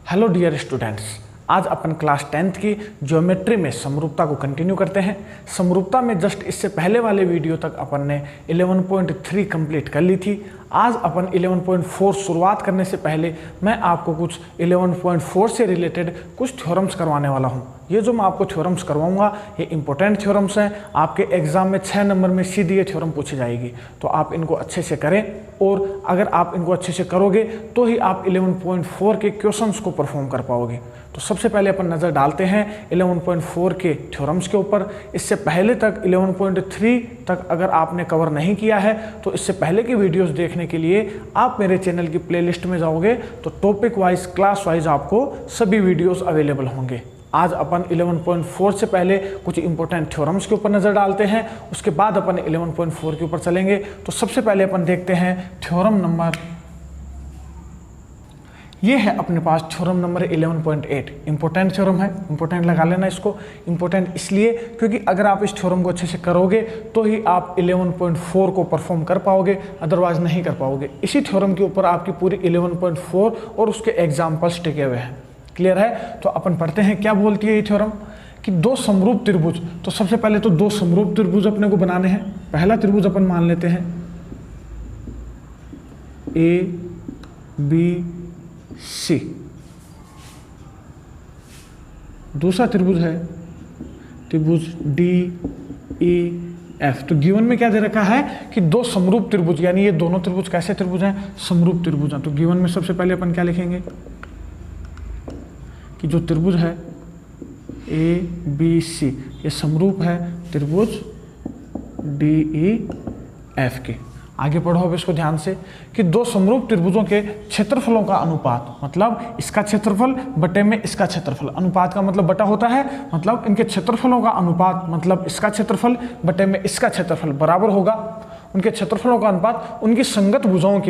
Hello dear students, आज अपन class 10th की geometry में समरूपता को कंटिन्यू करते हैं। समरूपता में जस्ट इससे पहले वाले वीडियो तक अपन ने 11.3 कंप्लीट कर ली थी। आज अपन 11.4 शुरुआत करने से पहले मैं आपको कुछ 11.4 से रिलेटेड कुछ थ्योरम्स करवाने वाला हूं। ये जो मैं आपको थ्योरम्स करवाऊंगा ये इंपॉर्टेंट थ्योरम्स हैं। आपके एग्जाम में 6 नंबर में सीधी ये थ्योरम पूछी जाएगी, तो आप इनको अच्छे से करें। और अगर आप इनको अच्छे से करोगे तो ही आप 11.4 के क्वेश्चंस को परफॉर्म कर पाओगे। तो सबसे पहले अपन नज़र डालते हैं 11.4 के थ्योरम्स के ऊपर। इससे पहले तक 11.3 तक अगर आपने कवर नहीं किया है तो इससे पहले की वीडियोस देखने के लिए आप मेरे चैनल की प्लेलिस्ट में जाओगे तो टॉपिक वाइज क्लास वाइज आपको सभी वीडियोस अवेलेबल होंगे। आज अपन 11.4 से पहले कुछ इंपॉर्टेंट थ्योरम्स के ऊपर नज़र डालते हैं, उसके बाद अपन 11.4 के ऊपर चलेंगे। तो सबसे पहले अपन देखते हैं थ्योरम नंबर, ये है अपने पास थ्योरम नंबर 11.8। इंपॉर्टेंट थ्योरम है, इंपॉर्टेंट लगा लेना इसको। इंपॉर्टेंट इसलिए क्योंकि अगर आप इस थ्योरम को अच्छे से करोगे तो ही आप 11.4 को परफॉर्म कर पाओगे, अदरवाइज नहीं कर पाओगे। इसी थ्योरम के ऊपर आपकी पूरी 11.4 और उसके एग्जाम्पल्स टिके हुए हैं। क्लियर है? तो अपन पढ़ते हैं क्या बोलती है ये थ्योरम कि दो समरूप त्रिभुज। तो सबसे पहले तो दो समरूप त्रिभुज अपने को बनाने हैं। पहला त्रिभुज अपन मान लेते हैं ABC, दूसरा त्रिभुज है त्रिभुज DEF। तो गिवन में क्या दे रखा है कि दो समरूप त्रिभुज, यानी ये दोनों त्रिभुज कैसे त्रिभुज हैं? समरूप त्रिभुज हैं। तो गिवन में सबसे पहले अपन क्या लिखेंगे कि जो त्रिभुज है ABC ये समरूप है त्रिभुज DEF के। आगे पढ़ो अब इसको ध्यान से कि दो समरूप त्रिभुजों के क्षेत्रफलों का अनुपात, मतलब इसका क्षेत्रफल बटे में इसका क्षेत्रफल। अनुपात का मतलब बटा होता है, मतलब इनके क्षेत्रफलों का अनुपात मतलब इसका क्षेत्रफल बटे में इसका क्षेत्रफल बराबर होगा। उनके क्षेत्रफलों का अनुपात उनकी संगत भुजाओं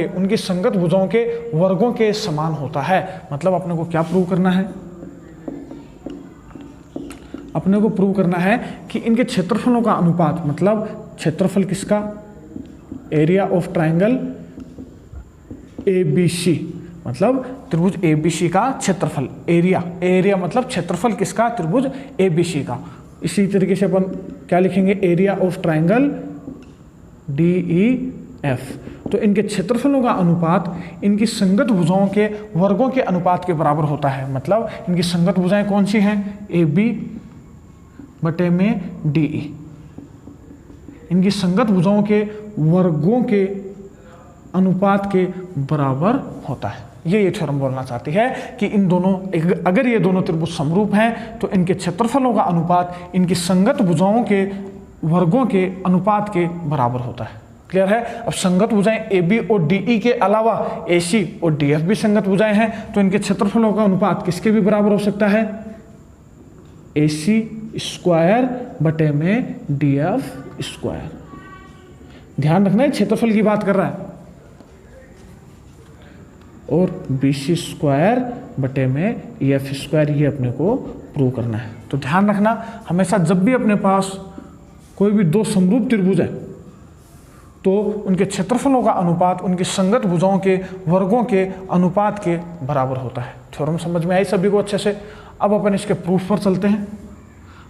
के वर्गों के समान होता है। मतलब अपने को क्या प्रूव करना है? अपने को प्रूव करना है कि इनके क्षेत्रफलों का अनुपात, मतलब क्षेत्रफल किसका? एरिया ऑफ ट्राइंगल ABC, मतलब त्रिभुज ABC का क्षेत्रफल। एरिया मतलब क्षेत्रफल किसका? त्रिभुज ABC का। इसी तरीके से अपन क्या लिखेंगे? Area of triangle DEF। तो इनके क्षेत्रफलों का अनुपात इनकी संगत भुजाओं के वर्गों के अनुपात के बराबर होता है। मतलब इनकी संगत भुजाएं कौन सी हैं? AB बटे में DE। इनकी संगत भुजाओं के वर्गों के अनुपात के बराबर होता है। ये थ्योरम बोलना चाहती है कि इन दोनों, अगर ये दोनों त्रिभुज समरूप हैं तो इनके क्षेत्रफलों का अनुपात इनकी संगत भुजाओं के वर्गों के अनुपात के बराबर होता है। क्लियर है? अब संगत भुजाएं AB और DE के अलावा AC और DF भी संगत भुजाएं हैं, तो इनके क्षेत्रफलों का अनुपात किसके भी बराबर हो सकता है? AC स्क्वायर बटे में DF स्क्वायर। ध्यान रखना है क्षेत्रफल की बात कर रहा है। और BC स्क्वायर बटे में EF स्क्वायर, ये अपने को प्रूव करना है। तो ध्यान रखना, हमेशा जब भी अपने पास कोई भी दो समरूप त्रिभुज है तो उनके क्षेत्रफलों का अनुपात उनकी संगत भुजाओं के वर्गों के अनुपात के बराबर होता है। थ्योरम समझ में आई सभी को अच्छे से? अब अपन इसके प्रूफ पर चलते हैं।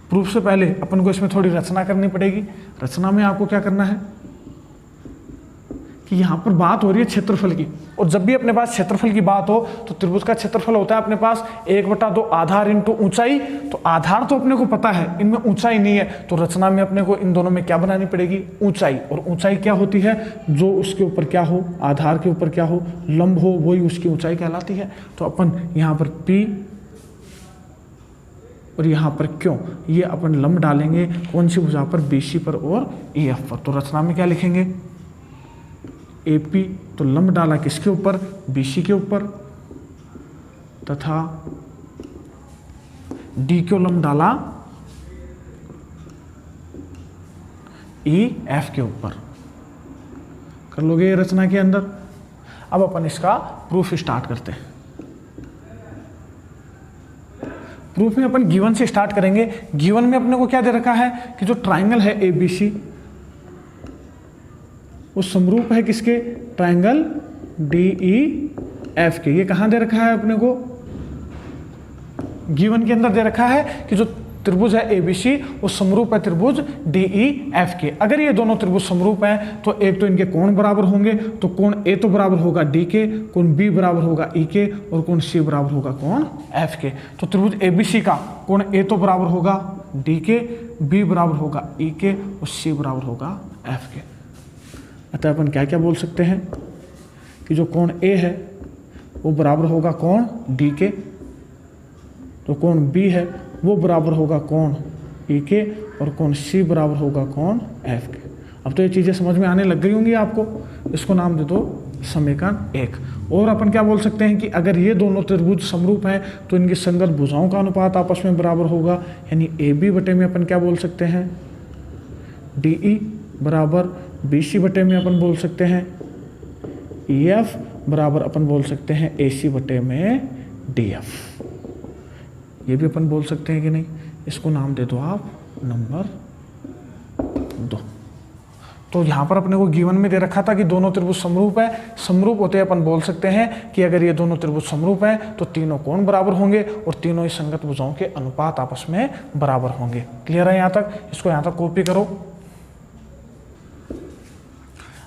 प्रूफ से पहले अपन को इसमें थोड़ी रचना करनी पड़ेगी। रचना में आपको क्या करना है कि यहाँ पर बात हो रही है क्षेत्रफल की, और जब भी अपने पास क्षेत्रफल की बात हो तो त्रिभुज का क्षेत्रफल होता है अपने पास 1/2 आधार इंटू ऊंचाई। तो आधार तो अपने को पता है, इनमें ऊंचाई नहीं है, तो रचना में अपने को इन दोनों में क्या बनानी पड़ेगी? ऊंचाई। और ऊंचाई क्या होती है? जो उसके ऊपर क्या हो, आधार के ऊपर क्या हो, लंब हो, वही उसकी ऊंचाई कहलाती है। तो अपन यहाँ पर P और यहाँ पर क्यों, ये अपन लंब डालेंगे कौन सी भुजा पर? BC पर और EF पर। तो रचना में क्या लिखेंगे? AP, तो लंब डाला किसके ऊपर? BC के ऊपर, तथा D को लंब डाला EF के ऊपर। कर लोगे ये रचना के अंदर। अब अपन इसका प्रूफ स्टार्ट करते हैं। प्रूफ में अपन गिवन से स्टार्ट करेंगे। गिवन में अपने को क्या दे रखा है कि जो ट्राइंगल है ABC वो समरूप है किसके? ट्राइंगल DEF के। ये कहाँ दे रखा है अपने को? गिवन के अंदर दे रखा है कि जो त्रिभुज है ABC वो समरूप है त्रिभुज DEF के। अगर ये दोनों त्रिभुज समरूप हैं तो एक तो इनके कोण बराबर होंगे, तो कोण A तो बराबर होगा D के, कोण B बराबर होगा E के, और कोण C बराबर होगा कोण F के। तो त्रिभुज ABC का कोण A तो बराबर होगा D के, B बराबर होगा E के, और C बराबर होगा F के। अतः अपन क्या क्या बोल सकते हैं कि जो कोण A है वो बराबर होगा कोण D के, तो कोण B है वो बराबर होगा कोण E के, और कोण C बराबर होगा कोण F के। अब तो ये चीज़ें समझ में आने लग गई होंगी आपको। इसको नाम दे दो समीकरण 1। और अपन क्या बोल सकते हैं कि अगर ये दोनों त्रिभुज समरूप हैं तो इनकी संगत भुजाओं का अनुपात आपस में बराबर होगा, यानी AB बटे में अपन क्या बोल सकते हैं DE बराबर BC बटे में अपन बोल सकते हैं EF बराबर अपन बोल सकते हैं AC बटे में DF। ये भी अपन बोल सकते हैं कि नहीं। इसको नाम दे दो आप नंबर 2। तो यहाँ पर अपने को गिवन में दे रखा था कि दोनों त्रिभुज समरूप है। समरूप होते अपन बोल सकते हैं कि अगर ये दोनों त्रिभुज समरूप हैं तो तीनों कोण बराबर होंगे और तीनों ही संगत भुजाओं के अनुपात आपस में बराबर होंगे। क्लियर है यहाँ तक? इसको यहाँ तक कॉपी करो।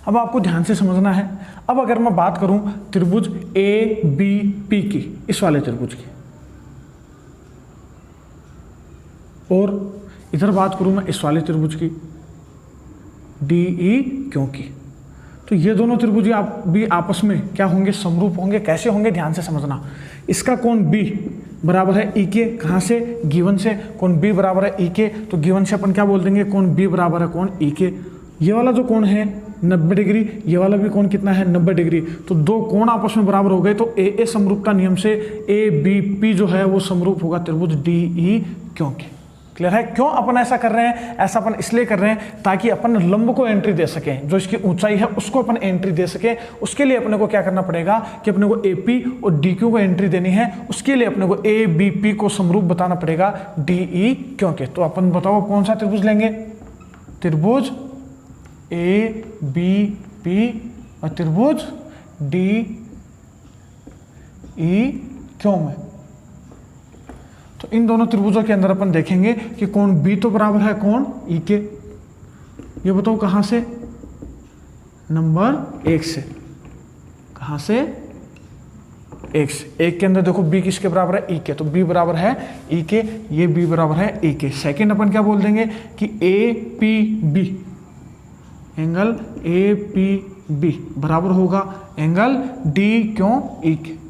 अब आपको ध्यान से समझना है। अब अगर मैं बात करूं त्रिभुज ABP की, इस वाले त्रिभुज की, और इधर बात करूं मैं इस वाले त्रिभुज की DEQ की, तो ये दोनों त्रिभुज भी आपस में क्या होंगे? समरूप होंगे। कैसे होंगे? ध्यान से समझना। इसका कोण B बराबर है E के, कहाँ से? गिवन से। कोण B बराबर है E के, तो गिवन से अपन क्या बोल देंगे? कोण B बराबर है कोण E के। ये वाला जो कोण है 90 डिग्री, ये वाला भी कोण कितना है? 90 डिग्री। तो दो कोण आपस में बराबर हो गए, तो AA समरूपता नियम से ABP जो है वो समरूप होगा त्रिभुज DEQ के। क्लियर है? क्यों अपन ऐसा कर रहे हैं? ऐसा अपन इसलिए कर रहे हैं ताकि अपन लंब को एंट्री दे सकें, जो इसकी ऊंचाई है उसको अपन एंट्री दे सकें। उसके लिए अपने को क्या करना पड़ेगा कि अपने को AP और DQ को एंट्री देनी है। उसके लिए अपने को ABP को समरूप बताना पड़ेगा DEQ के। तो अपन बताओ कौन सा त्रिभुज लेंगे? त्रिभुज ABP और त्रिभुज DEQ में। तो इन दोनों त्रिभुजों के अंदर अपन देखेंगे कि कोण B तो बराबर है कोण E के। ये बताओ कहां से? नंबर 1 से। कहां से? 1 से। 1 के अंदर देखो B किसके बराबर है? E के, तो B बराबर है E के, ये B बराबर है E के। सेकंड अपन क्या बोल देंगे कि APB, एंगल APB बराबर होगा एंगल DQE के।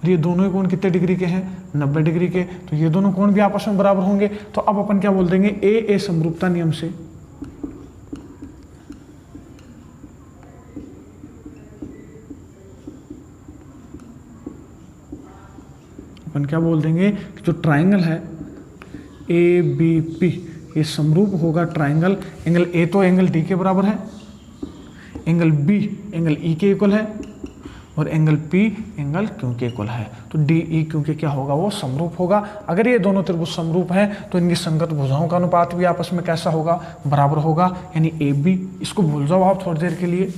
ये दोनों ही कोण कितने डिग्री के हैं? 90 डिग्री के। तो ये दोनों कोण भी आपस में बराबर होंगे। तो अब अपन क्या बोल देंगे? AA समरूपता नियम से अपन क्या बोल देंगे कि जो ट्राइंगल है ABP ये समरूप होगा ट्राइंगल, एंगल A तो एंगल D के बराबर है, एंगल B एंगल E के इक्वल है, और एंगल P एंगल Q के इक्वल है। तो DEQ के क्या होगा? वो समरूप होगा। अगर ये दोनों त्रिभुज समरूप हैं तो इनकी संगत भुजाओं का अनुपात भी आपस में कैसा होगा? बराबर होगा, यानी AB। इसको भूल जाओ आप थोड़ी देर के लिए।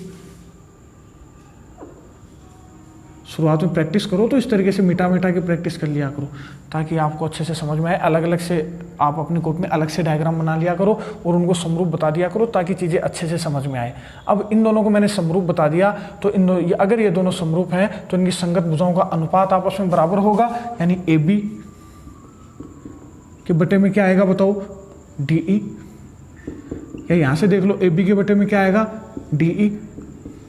शुरुआत में प्रैक्टिस करो तो इस तरीके से मिटा मिटा के प्रैक्टिस कर लिया करो, ताकि आपको अच्छे से समझ में आए। अलग अलग से आप अपनी कॉपी में अलग से डायग्राम बना लिया करो और उनको समरूप बता दिया करो, ताकि चीज़ें अच्छे से समझ में आए। अब इन दोनों को मैंने समरूप बता दिया, तो अगर ये दोनों समरूप हैं तो इनकी संगत भुजाओं का अनुपात आपस में बराबर होगा, यानी AB के बटे में क्या आएगा बताओ? DE। या यहाँ से देख लो, AB के बटे में क्या आएगा? DE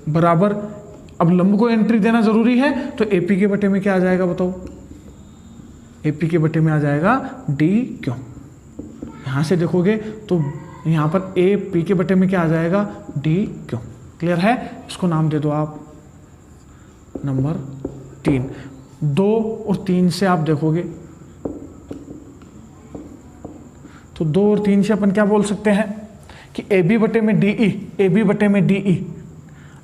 बराबर, अब लंब को एंट्री देना जरूरी है, तो AP के बटे में क्या आ जाएगा बताओ? AP के बटे में आ जाएगा DQ। यहाँ से देखोगे तो यहाँ पर AP के बटे में क्या आ जाएगा? DQ। क्लियर है? इसको नाम दे दो आप नंबर 3। 2 और 3 से आप देखोगे तो 2 और 3 से अपन क्या बोल सकते हैं कि AB बटे में DE, AB बटे में DE।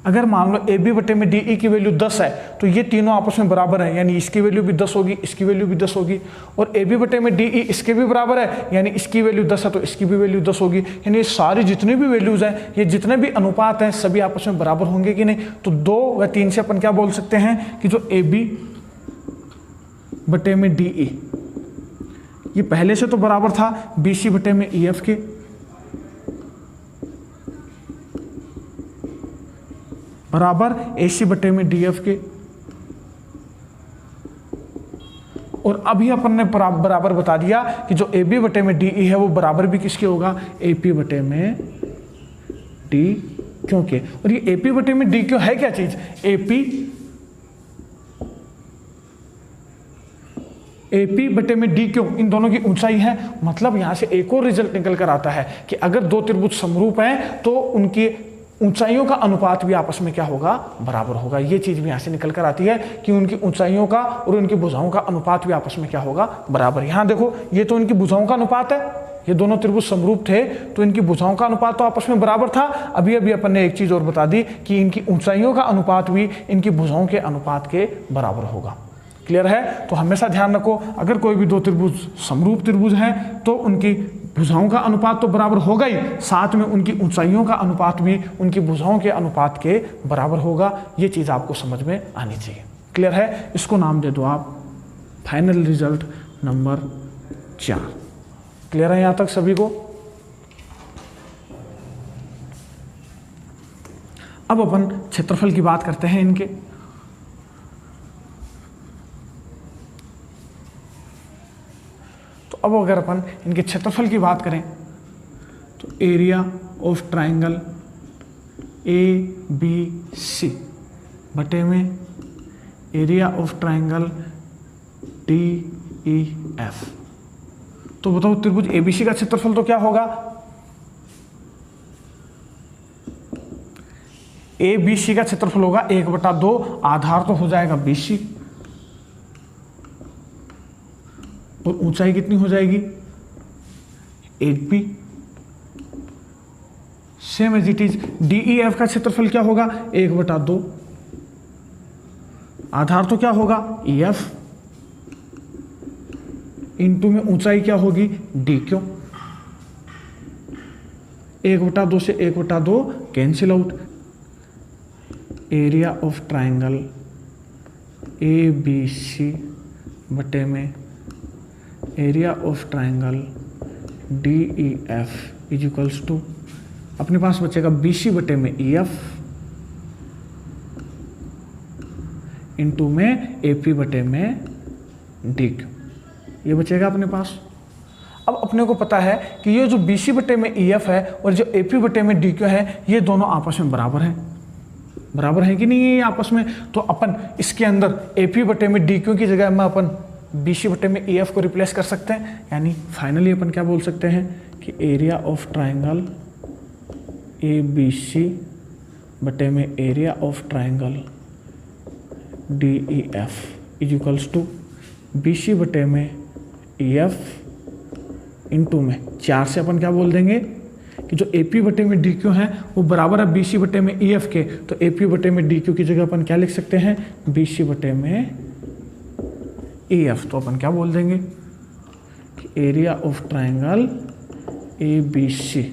अगर मान लो AB बटे में DE की वैल्यू 10 है तो ये तीनों आपस में बराबर है, यानी इसकी वैल्यू भी 10 होगी, इसकी वैल्यू भी 10 होगी। और AB बटे में DE इसके भी बराबर है, यानी इसकी वैल्यू 10 है तो इसकी भी वैल्यू 10 होगी। यानी ये सारी जितनी भी वैल्यूज हैं, ये जितने भी अनुपात हैं, सभी आपस में बराबर होंगे कि नहीं? तो 2 व 3 से अपन क्या बोल सकते हैं कि जो AB बटे में डी ई, ये पहले से तो बराबर था बी सी बटे में ई एफ के, बराबर ए सी बटे में डी एफ के, और अभी अपन ने बराबर बता दिया कि जो ए बी बटे में डी ई है वो बराबर भी किसके होगा, ए पी बटे में डी क्यों के। और ये ए पी बटे में डी क्यों है क्या चीज, ए पी बटे में डी क्यों, इन दोनों की ऊंचाई है। मतलब यहां से एक और रिजल्ट निकल कर आता है कि अगर दो त्रिभुज समरूप हैं तो उनकी ऊंचाइयों का अनुपात भी आपस में क्या होगा, बराबर होगा। ये चीज भी यहां से निकल कर आती है कि उनकी ऊंचाइयों का और उनकी भुजाओं का अनुपात भी आपस में क्या होगा, बराबर। यहां देखो ये तो इनकी भुजाओं का अनुपात है, ये दोनों त्रिभुज समरूप थे तो इनकी भुजाओं का अनुपात तो आपस में बराबर था। अभी अपन ने एक चीज और बता दी कि इनकी ऊंचाइयों का अनुपात भी इनकी भुजाओं के अनुपात के बराबर होगा। क्लियर है? तो हमेशा ध्यान रखो, अगर कोई भी दो त्रिभुज समरूप त्रिभुज हैं तो उनकी भुजाओं का अनुपात तो बराबर होगा ही, साथ में उनकी ऊंचाइयों का अनुपात भी उनकी भुजाओं के अनुपात के बराबर होगा। ये चीज आपको समझ में आनी चाहिए। क्लियर है? इसको नाम दे दो आप फाइनल रिजल्ट नंबर 4। क्लियर है यहां तक सभी को? अब अपन क्षेत्रफल की बात करते हैं इनके। तो अब अगर अपन इनके क्षेत्रफल की बात करें तो area of triangle A B C बटे में area of triangle D E F. तो बताओ त्रिभुज एबीसी का क्षेत्रफल तो क्या होगा, ए बी सी का क्षेत्रफल होगा 1/2, आधार तो हो जाएगा BC और ऊंचाई कितनी हो जाएगी 8B। Same as it is DEF का क्षेत्रफल क्या होगा 1/2, आधार तो क्या होगा EF, इनटू में ऊंचाई क्या होगी DQ। 1/2 से 1/2 cancel out. Area of triangle ABC बटे में area of triangle DEF is equals to, अपने पास बचेगा BC बटे में EF इंटू में AP बटे में DQ, ये बचेगा अपने पास। अब अपने को पता है कि ये जो BC बटे में EF है और जो AP बटे में DQ है ये दोनों आपस में बराबर हैं। बराबर है कि नहीं ये आपस में? तो अपन इसके अंदर AP बटे में DQ की जगह में अपन BC बटे में EF को रिप्लेस कर सकते हैं। यानी फाइनली अपन क्या बोल सकते हैं कि एरिया ऑफ ट्राइंगल ABC बटे में area of triangle DEF is equals to BC बटे में EF इंटू में 4 से अपन क्या बोल देंगे कि जो AP बटे में DQ है वो बराबर है BC बटे में EF के। तो AP बटे में DQ की जगह अपन क्या लिख सकते हैं BC बटे में EF। तो अपन क्या बोल देंगे कि एरिया ऑफ ट्राइंगल ABC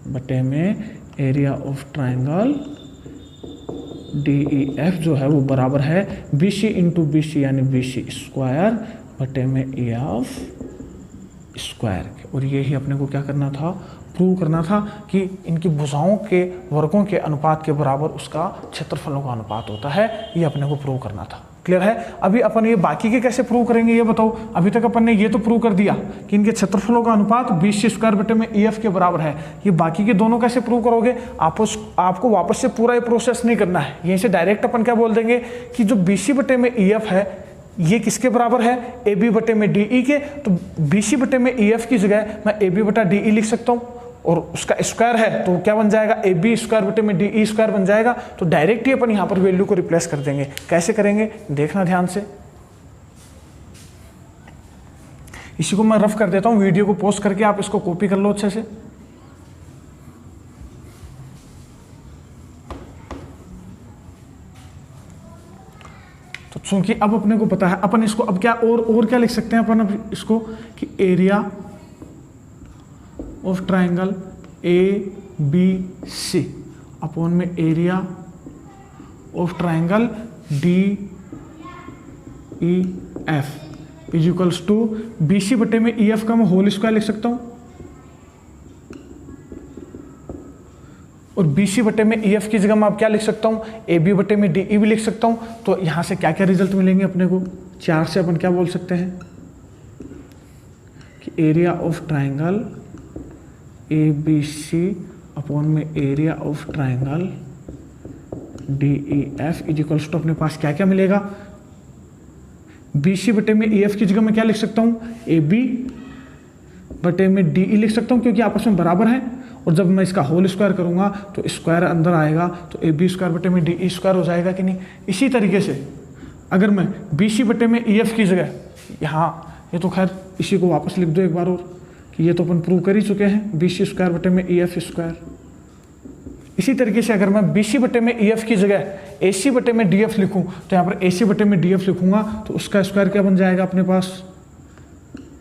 बटे में एरिया ऑफ ट्राइंगल DEF जो है वो बराबर है BC इंटू BC यानी BC स्क्वायर बटे में EF स्क्वायर। और यही अपने को क्या करना था, प्रूव करना था कि इनकी भुजाओं के वर्गों के अनुपात के बराबर उसका क्षेत्रफलों का अनुपात होता है। ये अपने को प्रूव करना था। क्लियर है? अभी अपन ये बाकी के कैसे प्रूव करेंगे ये बताओ। अभी तक अपन ने ये तो प्रूव कर दिया कि इनके क्षेत्रफलों का अनुपात BC स्क्वायर बटे में EF के बराबर है। ये बाकी के दोनों कैसे प्रूव करोगे? आपको वापस से पूरा ये प्रोसेस नहीं करना है। यहीं से डायरेक्ट अपन क्या बोल देंगे कि जो BC बटे में EF है ये किसके बराबर है AB बटे में DE के। तो BC बटे में EF की जगह मैं AB बटा DE लिख सकता हूँ और उसका स्क्वायर है तो क्या बन जाएगा AB स्क्वायर बटे में DE स्क्वायर बन जाएगा। तो डायरेक्ट ही अपन यहाँ पर वैल्यू को रिप्लेस कर देंगे। कैसे करेंगे देखना ध्यान से। इसी को मैं रफ कर देता हूँ, वीडियो को पॉज करके आप इसको कॉपी कर लो अच्छे से। तो चूंकि अब अपने को पता है अपन इसको अब क्या और क्या लिख सकते हैं अपन अब इसको कि area of triangle ABC upon में area of triangle DEF is equals to B C बटे में ई एफ का मैं होल स्क्वायर लिख सकता हूँ, और बी सी बटे में ई एफ की जगह मैं अब क्या लिख सकता हूँ, ए बी बटे में डी ई भी लिख सकता हूँ। तो यहाँ से क्या क्या रिजल्ट मिलेंगे अपने को, 4 से अपन क्या बोल सकते हैं कि area of triangle A B C upon में area of triangle D E F is equals to अपने पास क्या क्या मिलेगा, बी सी बटे में ई एफ की जगह मैं क्या लिख सकता हूँ, ए बी बटे में डी ई लिख सकता हूँ, क्योंकि आपस में बराबर है। और जब मैं इसका होल स्क्वायर करूँगा तो स्क्वायर अंदर आएगा, तो ए बी स्क्वायर बटे में डी ई स्क्वायर हो जाएगा कि नहीं। इसी तरीके से अगर मैं बी सी बटे में ई एफ की जगह यहाँ, ये तो खैर इसी को वापस लिख दो एक बार और, कि ये तो अपन प्रूव कर ही चुके हैं, बी सी स्क्वायर बटे में ई एफ स्क्वायर। इसी तरीके से अगर मैं बी सी बटे में ई एफ की जगह ए सी बटे में डी एफ लिखूँ, तो यहाँ पर ए सी बटे में डी एफ लिखूँगा तो उसका स्क्वायर क्या बन जाएगा अपने पास,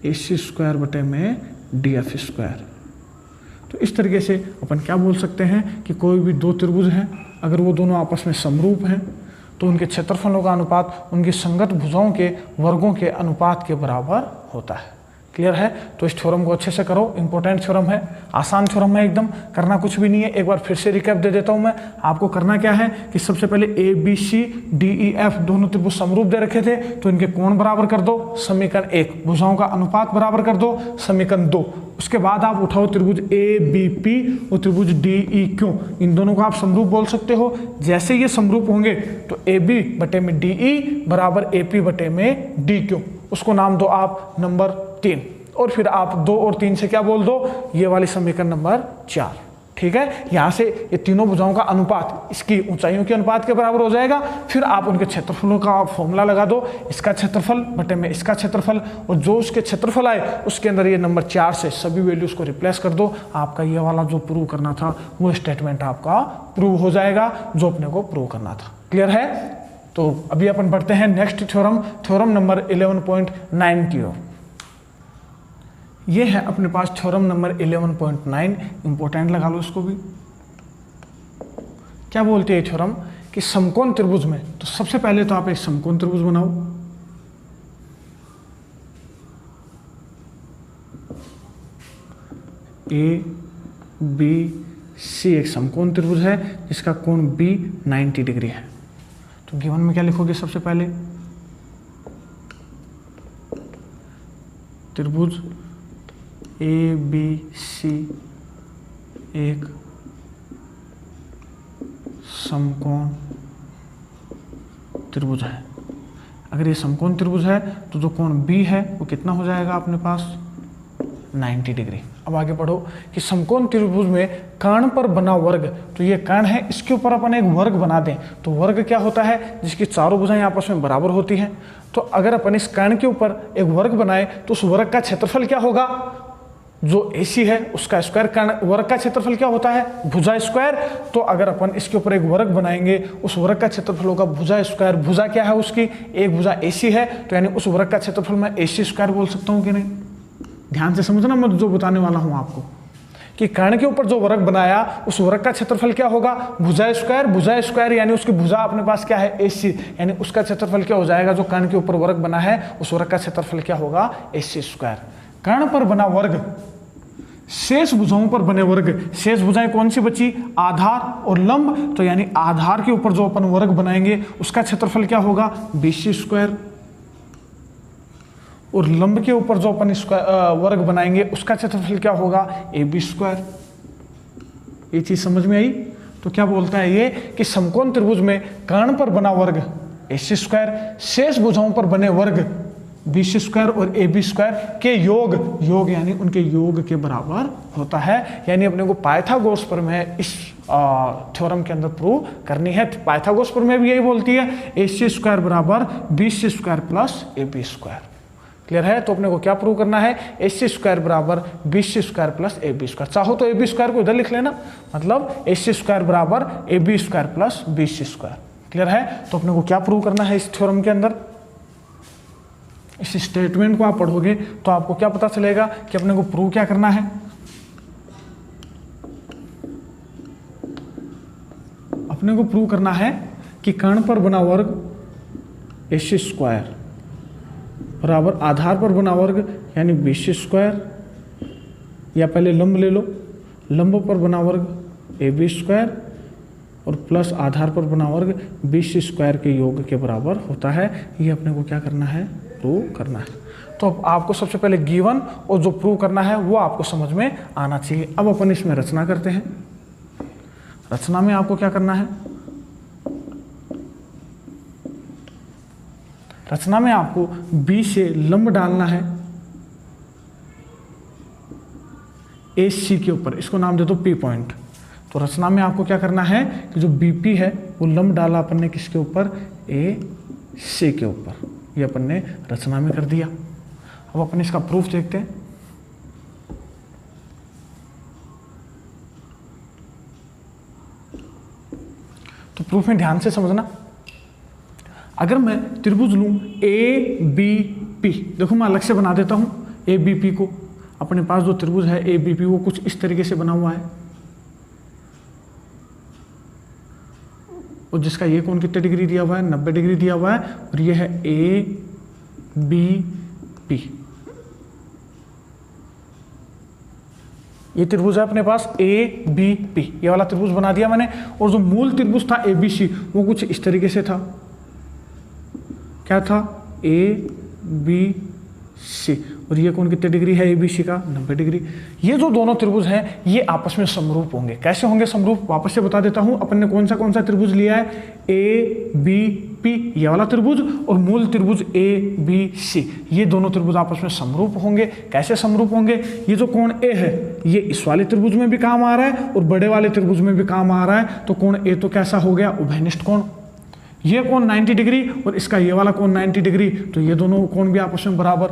ए सी स्क्वायर बटे में डी एफ स्क्वायर। तो इस तरीके से अपन क्या बोल सकते हैं कि कोई भी दो त्रिभुज हैं, अगर वो दोनों आपस में समरूप हैं तो उनके क्षेत्रफलों का अनुपात उनकी संगत भुजाओं के वर्गों के अनुपात के बराबर होता है। क्लियर है। तो इस थ्योरम को अच्छे से करो, इंपॉर्टेंट थ्योरम है, आसान थ्योरम है एकदम, करना कुछ भी नहीं है। एक बार फिर से रिकैप दे देता हूं मैं आपको। करना क्या है कि सबसे पहले A B C D E F दोनों त्रिभुज समरूप दे रखे थे, तो इनके कोण बराबर कर दो, समीकरण 1, भुजाओं का अनुपात बराबर कर दो, समीकरण 2। उसके बाद आप उठाओ त्रिभुज ए बी पी और त्रिभुज डी ई क्यू, इन दोनों को आप समरूप बोल सकते हो। जैसे ये समरूप होंगे तो ए बी बटे में डी ई बराबर ए पी बटे में डी क्यू, उसको नाम दो आप नंबर 3, और फिर आप 2 और 3 से क्या बोल दो, ये वाली समीकरण नंबर 4। ठीक है, यहाँ से ये तीनों भुजाओं का अनुपात इसकी ऊंचाइयों के अनुपात के बराबर हो जाएगा। फिर आप उनके क्षेत्रफलों का आप फॉर्मूला लगा दो, इसका क्षेत्रफल बटे में इसका क्षेत्रफल, और जो उसके क्षेत्रफल आए उसके अंदर ये नंबर 4 से सभी वैल्यूज को रिप्लेस कर दो। आपका ये वाला जो प्रूव करना था वो स्टेटमेंट आपका प्रूव हो जाएगा, जो अपने को प्रूव करना था। क्लियर है। तो अभी अपन बढ़ते हैं नेक्स्ट थ्योरम, थ्योरम नंबर 11.9 की ओर। ये है अपने पास थ्योरम नंबर 11.9, इंपॉर्टेंट लगा लो इसको भी। क्या बोलते हैं थ्योरम कि समकोण त्रिभुज में, तो सबसे पहले तो आप एक समकोण त्रिभुज बनाओ। ए बी सी एक समकोण त्रिभुज है जिसका कोण बी 90 डिग्री है। तो गिवन में क्या लिखोगे, सबसे पहले त्रिभुज ए बी सी एक समकोण त्रिभुज है। अगर ये समकोण त्रिभुज है तो जो कोण बी है वो कितना हो जाएगा अपने पास, 90 डिग्री। अब आगे बढ़ो कि समकोण त्रिभुज में कर्ण पर बना वर्ग, तो ये कर्ण है, इसके ऊपर अपन एक वर्ग बना दें, तो वर्ग क्या होता है, जिसकी चारों भुजाएं आपस में बराबर होती हैं। तो अगर अपन इस कर्ण के ऊपर एक वर्ग बनाए तो उस वर्ग का क्षेत्रफल क्या होगा, जो AC है उसका स्क्वायर। कर्ण वर्ग का क्षेत्रफल क्या होता है, भुजा स्क्वायर। तो अगर अपन इसके ऊपर एक वर्ग बनाएंगे, उस वर्ग का क्षेत्रफल होगा भुजा स्क्वायर। भुजा क्या है उसकी, एक भुजा AC है, तो यानी उस वर्ग का क्षेत्रफल मैं AC स्क्वायर बोल सकता हूँ कि नहीं। ध्यान से समझना मैं जो बताने वाला हूँ आपको, कि कर्ण के ऊपर जो वर्ग बनाया उस वर्ग का क्षेत्रफल क्या होगा, भुजा स्क्वायर। भुजा स्क्वायर यानी उसकी भुजा अपने पास क्या है, AC, यानी उसका क्षेत्रफल क्या हो जाएगा, जो कर्ण के ऊपर वर्ग बना है उस वर्ग का क्षेत्रफल क्या होगा, AC स्क्वायर। कर्ण पर बना वर्ग, शेष भुजाओं पर बने वर्ग, शेष भुजाएं कौन सी बची, आधार और लंब। तो यानी आधार के ऊपर जो अपन वर्ग बनाएंगे उसका क्षेत्रफल क्या होगा, BC स्क्वायर, और लंब के ऊपर जो अपन वर्ग बनाएंगे उसका क्षेत्रफल क्या होगा, AB स्क्वायर। ये चीज समझ में आई। तो क्या बोलता है ये कि समकोण त्रिभुज में कर्ण पर बना वर्ग AC स्क्वायर, शेष भुजाओं पर बने वर्ग BC स्क्वायर और AB स्क्वायर के योग यानी उनके योग के बराबर होता है। यानी अपने को पाइथागोरस प्रमेय इस थ्योरम के अंदर प्रूव करनी है। पाइथागोरस प्रमेय भी यही बोलती है, AC स्क्वायर बराबर BC square plus AB square. Clear है। तो अपने को क्या प्रूव करना है, AC स्क्वायर बराबर BC square plus AB square. चाहो तो AB स्क्वायर को इधर लिख लेना, मतलब AC स्क्वायर बराबर AB square plus BC square. Clear है। तो अपने को क्या प्रूव करना है इस थ्योरम के अंदर, इस स्टेटमेंट को आप पढ़ोगे तो आपको क्या पता चलेगा कि अपने को प्रूव क्या करना है। अपने को प्रूव करना है कि कर्ण पर बना वर्ग AC स्क्वायर बराबर आधार पर बना वर्ग यानी BC स्क्वायर, या पहले लंब ले लो, लंब पर बना वर्ग AB स्क्वायर और प्लस आधार पर बना वर्ग BC स्क्वायर के योग के बराबर होता है। ये अपने को क्या करना है, प्रूव करना है। तो अब आपको सबसे पहले गिवन और जो प्रूव करना है वो आपको समझ में आना चाहिए। अब अपन इसमें रचना करते हैं। रचना में आपको क्या करना है, रचना में आपको B से लंब डालना है AC के ऊपर, इसको नाम दे दो P पॉइंट। तो रचना में आपको क्या करना है कि जो BP है वो लंब डाला अपन ने किसके ऊपर, AC के ऊपर। ये अपन ने रचना में कर दिया। अब अपन इसका प्रूफ देखते हैं। तो प्रूफ में ध्यान से समझना। अगर मैं त्रिभुज लूं ABP, देखो मैं अलग से बना देता हूं ABP को। अपने पास जो त्रिभुज है ABP वो कुछ इस तरीके से बना हुआ है, और जिसका ये कोण कितने डिग्री दिया हुआ है, 90 डिग्री दिया हुआ है, और ये है ABP। ये त्रिभुज है अपने पास ABP, ये वाला त्रिभुज बना दिया मैंने। और जो मूल त्रिभुज था ABC वो कुछ इस तरीके से था, क्या था, ABC, और ये कोण कितने डिग्री है ABC का, 90 डिग्री। ये जो दोनों त्रिभुज हैं ये आपस में समरूप होंगे। कैसे होंगे समरूप, वापस से बता देता हूं। अपन ने कौन सा त्रिभुज लिया है, ABP ये वाला त्रिभुज, और मूल त्रिभुज ABC, ये दोनों त्रिभुज आपस में समरूप होंगे। कैसे समरूप होंगे, ये जो कोण A है ये इस वाले त्रिभुज में भी काम आ रहा है और बड़े वाले त्रिभुज में भी काम आ रहा है। तो कोण A तो कैसा हो गया, उभयनिष्ठ कोण। ये कोण 90 डिग्री और इसका ये वाला कोण 90 डिग्री, तो ये दोनों कोण भी आपस में बराबर।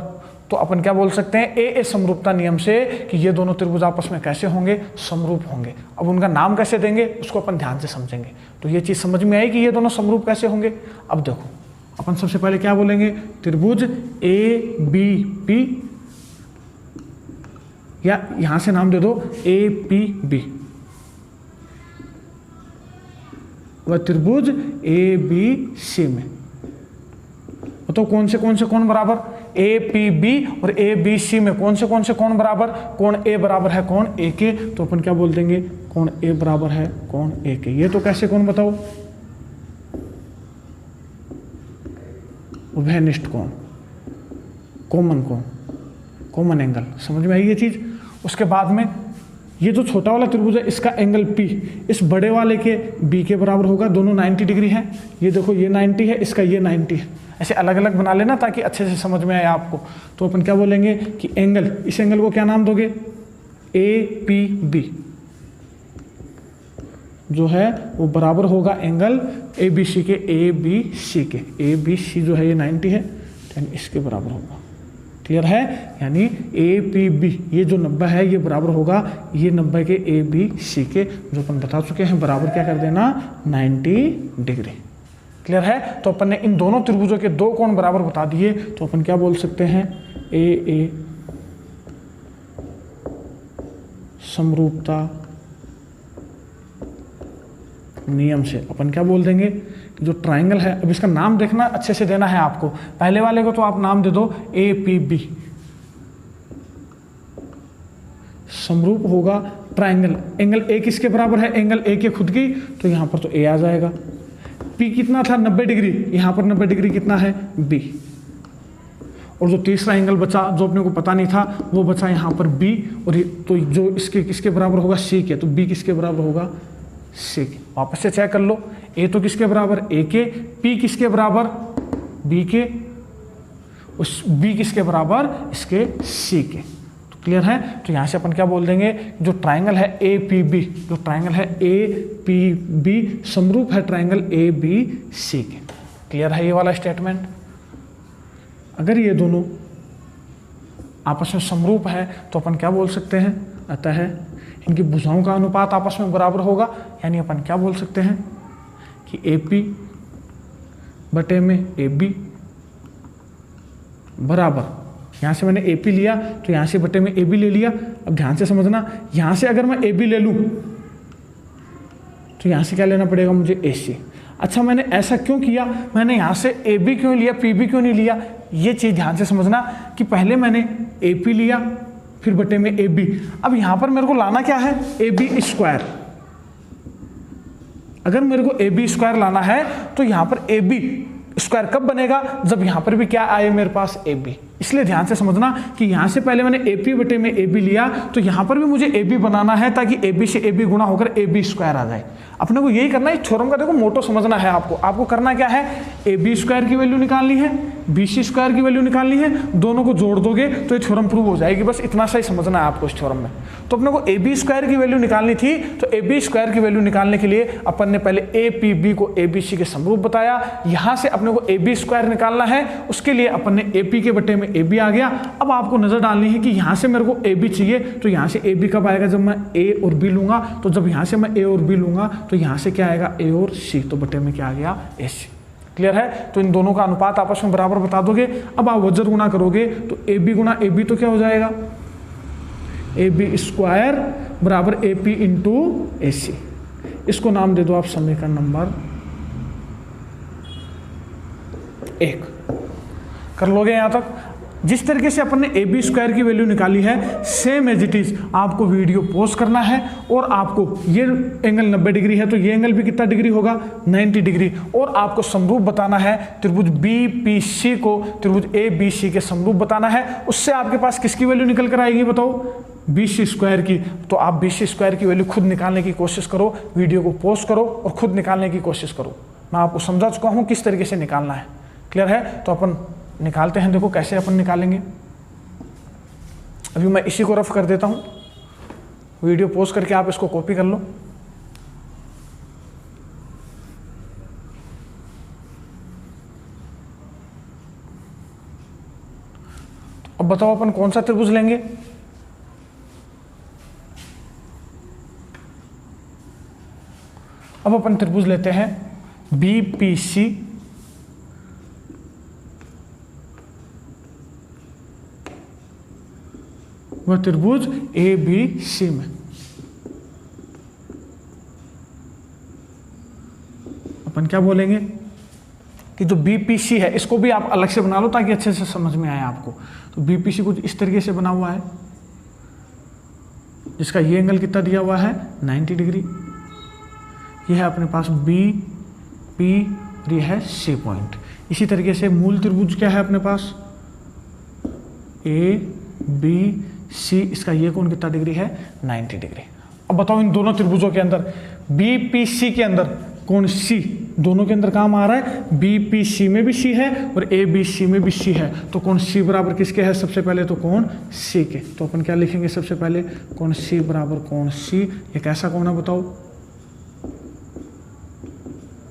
तो अपन क्या बोल सकते हैं, ए समरूपता नियम से कि ये दोनों त्रिभुज आपस में कैसे होंगे, समरूप होंगे। अब उनका नाम कैसे देंगे उसको अपन ध्यान से समझेंगे। तो ये चीज समझ में आई कि ये दोनों समरूप कैसे होंगे। अब देखो अपन सबसे पहले क्या बोलेंगे, त्रिभुज ABP, या यहां से नाम दे दो APB, वह त्रिभुज ABC में तो कौन से कोण बराबर, APB और ABC में कौन से कोण बराबर, कोण A बराबर है कोण A के। तो अपन क्या बोल देंगे, कोण A बराबर है कोण A के। ये तो कैसे कोण बताओ, उभयनिष्ठ कोण, कॉमन एंगल। समझ में आई ये चीज। उसके बाद में ये जो छोटा वाला त्रिभुज है इसका एंगल P इस बड़े वाले के B के बराबर होगा। दोनों 90 डिग्री हैं। ये देखो ये 90 है, इसका ये 90 है। ऐसे अलग अलग बना लेना ताकि अच्छे से समझ में आए आपको। तो अपन क्या बोलेंगे कि एंगल, इस एंगल को क्या नाम दोगे, APB जो है वो बराबर होगा एंगल ABC के, ABC जो है ये 90 है, यानी इसके बराबर होगा। क्लियर है, यानी APB ये जो 90 है ये बराबर होगा ये 90 के ABC के, जो अपन बता चुके हैं बराबर क्या कर देना, 90 डिग्री। क्लियर है। तो अपन ने इन दोनों त्रिभुजों के दो कोण बराबर बता दिए। तो अपन क्या बोल सकते हैं, AA समरूपता नियम से अपन क्या बोल देंगे, जो ट्राइंगल है, अब इसका नाम देखना अच्छे से देना है आपको। पहले वाले को तो आप नाम दे दो APB, समरूप होगा ट्राइंगल। एंगल A किसके बराबर है, एंगल A के खुद की, तो यहां पर तो A आ जाएगा। P कितना था, 90 डिग्री, यहां पर 90 डिग्री कितना है, B। और जो तीसरा एंगल बचा जो अपने को पता नहीं था वो बचा यहाँ पर B, और तो जो इसके किसके बराबर होगा, C के। तो B किसके बराबर होगा, C के। वापस से चेक कर लो, A तो किसके बराबर, A के, P किसके बराबर, B के, उस B किसके बराबर, इसके C के। तो क्लियर है। तो यहाँ से अपन क्या बोल देंगे, जो ट्राइंगल है APB, जो ट्राइंगल है APB समरूप है ट्राइंगल ABC के। क्लियर है ये वाला स्टेटमेंट। अगर ये दोनों आपस में समरूप है तो अपन क्या बोल सकते हैं, अतः इनकी भुजाओं का अनुपात आपस में बराबर होगा। यानी अपन क्या बोल सकते हैं कि AP बटे में AB बराबर, यहाँ से मैंने AP लिया तो यहाँ से बटे में AB ले लिया। अब ध्यान से समझना, यहाँ से अगर मैं AB ले लूँ तो यहाँ से क्या लेना पड़ेगा मुझे AC। अच्छा मैंने ऐसा क्यों किया, मैंने यहाँ से ए बी क्यों लिया, पी बी क्यों नहीं लिया, ये चीज़ ध्यान से समझना कि पहले मैंने ए पी लिया फिर बटे में ए बी। अब यहाँ पर मेरे को लाना क्या है, ए बी स्क्वायर। अगर मेरे को ए बी स्क्वायर लाना है तो यहाँ पर ए बी स्क्वायर कब बनेगा, जब यहाँ पर भी क्या आए मेरे पास ए बी। इसलिए ध्यान से समझना कि यहाँ से पहले मैंने ए पी बटे में ए बी लिया तो यहाँ पर भी मुझे ए बी बनाना है ताकि ए बी से ए बी गुणा होकर ए बी स्क्वायर आ जाए। अपने को यही करना है, थ्योरम का देखो मोटो समझना है आपको करना क्या है, ए बी स्क्वायर की वैल्यू निकालनी है, बी सी स्क्वायर की वैल्यू निकालनी है, दोनों को जोड़ दोगे तो ये थ्योरम प्रूव हो जाएगी। बस इतना सा ही समझना है आपको इस थ्योरम में। तो अपने को ए बी स्क्वायर की वैल्यू निकालनी थी, तो ए बी स्क्वायर की वैल्यू निकालने के लिए अपन ने पहले ए पी बी को ए बी सी के समरूप बताया। यहाँ से अपने को ए बी स्क्वायर निकालना है, उसके लिए अपन ने ए पी के बटे में ए बी आ गया। अब आपको नजर डालनी है कि यहाँ से मेरे को ए बी चाहिए, तो यहाँ से ए बी कब आएगा, जब मैं ए और बी लूंगा। तो जब यहाँ से मैं ए और बी लूंगा तो यहाँ से क्या आएगा, ए और सी, तो बटे में क्या आ गया, ए सी। क्लियर है। तो इन दोनों का अनुपात आपस में बराबर बता दोगे। अब आप वज्र गुणा करोगे तो ए बी गुणा ए बी तो क्या हो जाएगा, ए बी स्क्वायर बराबर ए पी इंटू ए सी। इसको नाम दे दो आप समीकरण नंबर 1। कर लोगे यहाँ तक। जिस तरीके से अपन ने ए बी स्क्वायर की वैल्यू निकाली है, सेम एज इट इज आपको वीडियो पॉज करना है और आपको ये एंगल 90 डिग्री है तो ये एंगल भी कितना डिग्री होगा, 90 डिग्री। और आपको समरूप बताना है त्रिभुज बी पी सी को त्रिभुज ए बी सी के समरूप बताना है। उससे आपके पास किसकी वैल्यू निकल कर आएगी बताओ, बी सी स्क्वायर की। तो आप बी सी स्क्वायर की वैल्यू खुद निकालने की कोशिश करो, वीडियो को पॉज करो और खुद निकालने की कोशिश करो। मैं आपको समझा चुका हूँ किस तरीके से निकालना है। क्लियर है। तो अपन निकालते हैं, देखो कैसे अपन निकालेंगे। अभी मैं इसी को रफ कर देता हूं, वीडियो पॉज करके आप इसको कॉपी कर लो। अब बताओ अपन कौन सा त्रिभुज लेंगे, अब अपन त्रिभुज लेते हैं बी पी सी वह त्रिभुज ए बी सी में। अपन क्या बोलेंगे कि जो बी पी सी है इसको भी आप अलग से बना लो ताकि अच्छे से समझ में आए आपको। तो बी पी सी कुछ इस तरीके से बना हुआ है, जिसका ये एंगल कितना दिया हुआ है, 90 डिग्री। ये है अपने पास बी पी और ये है सी पॉइंट। इसी तरीके से मूल त्रिभुज क्या है अपने पास, ए बी सी, इसका ये कोण कितना डिग्री है, 90 डिग्री। अब बताओ इन दोनों त्रिभुजों के अंदर बी पी सी के अंदर कोण सी, दोनों के अंदर काम आ रहा है, बी पी सी में भी सी है और ए बी सी में भी सी है। तो कोण सी बराबर किसके है, सबसे पहले तो कोण सी के। तो अपन क्या लिखेंगे सबसे पहले, कोण सी बराबर कोण सी। ये कैसा कोण है बताओ,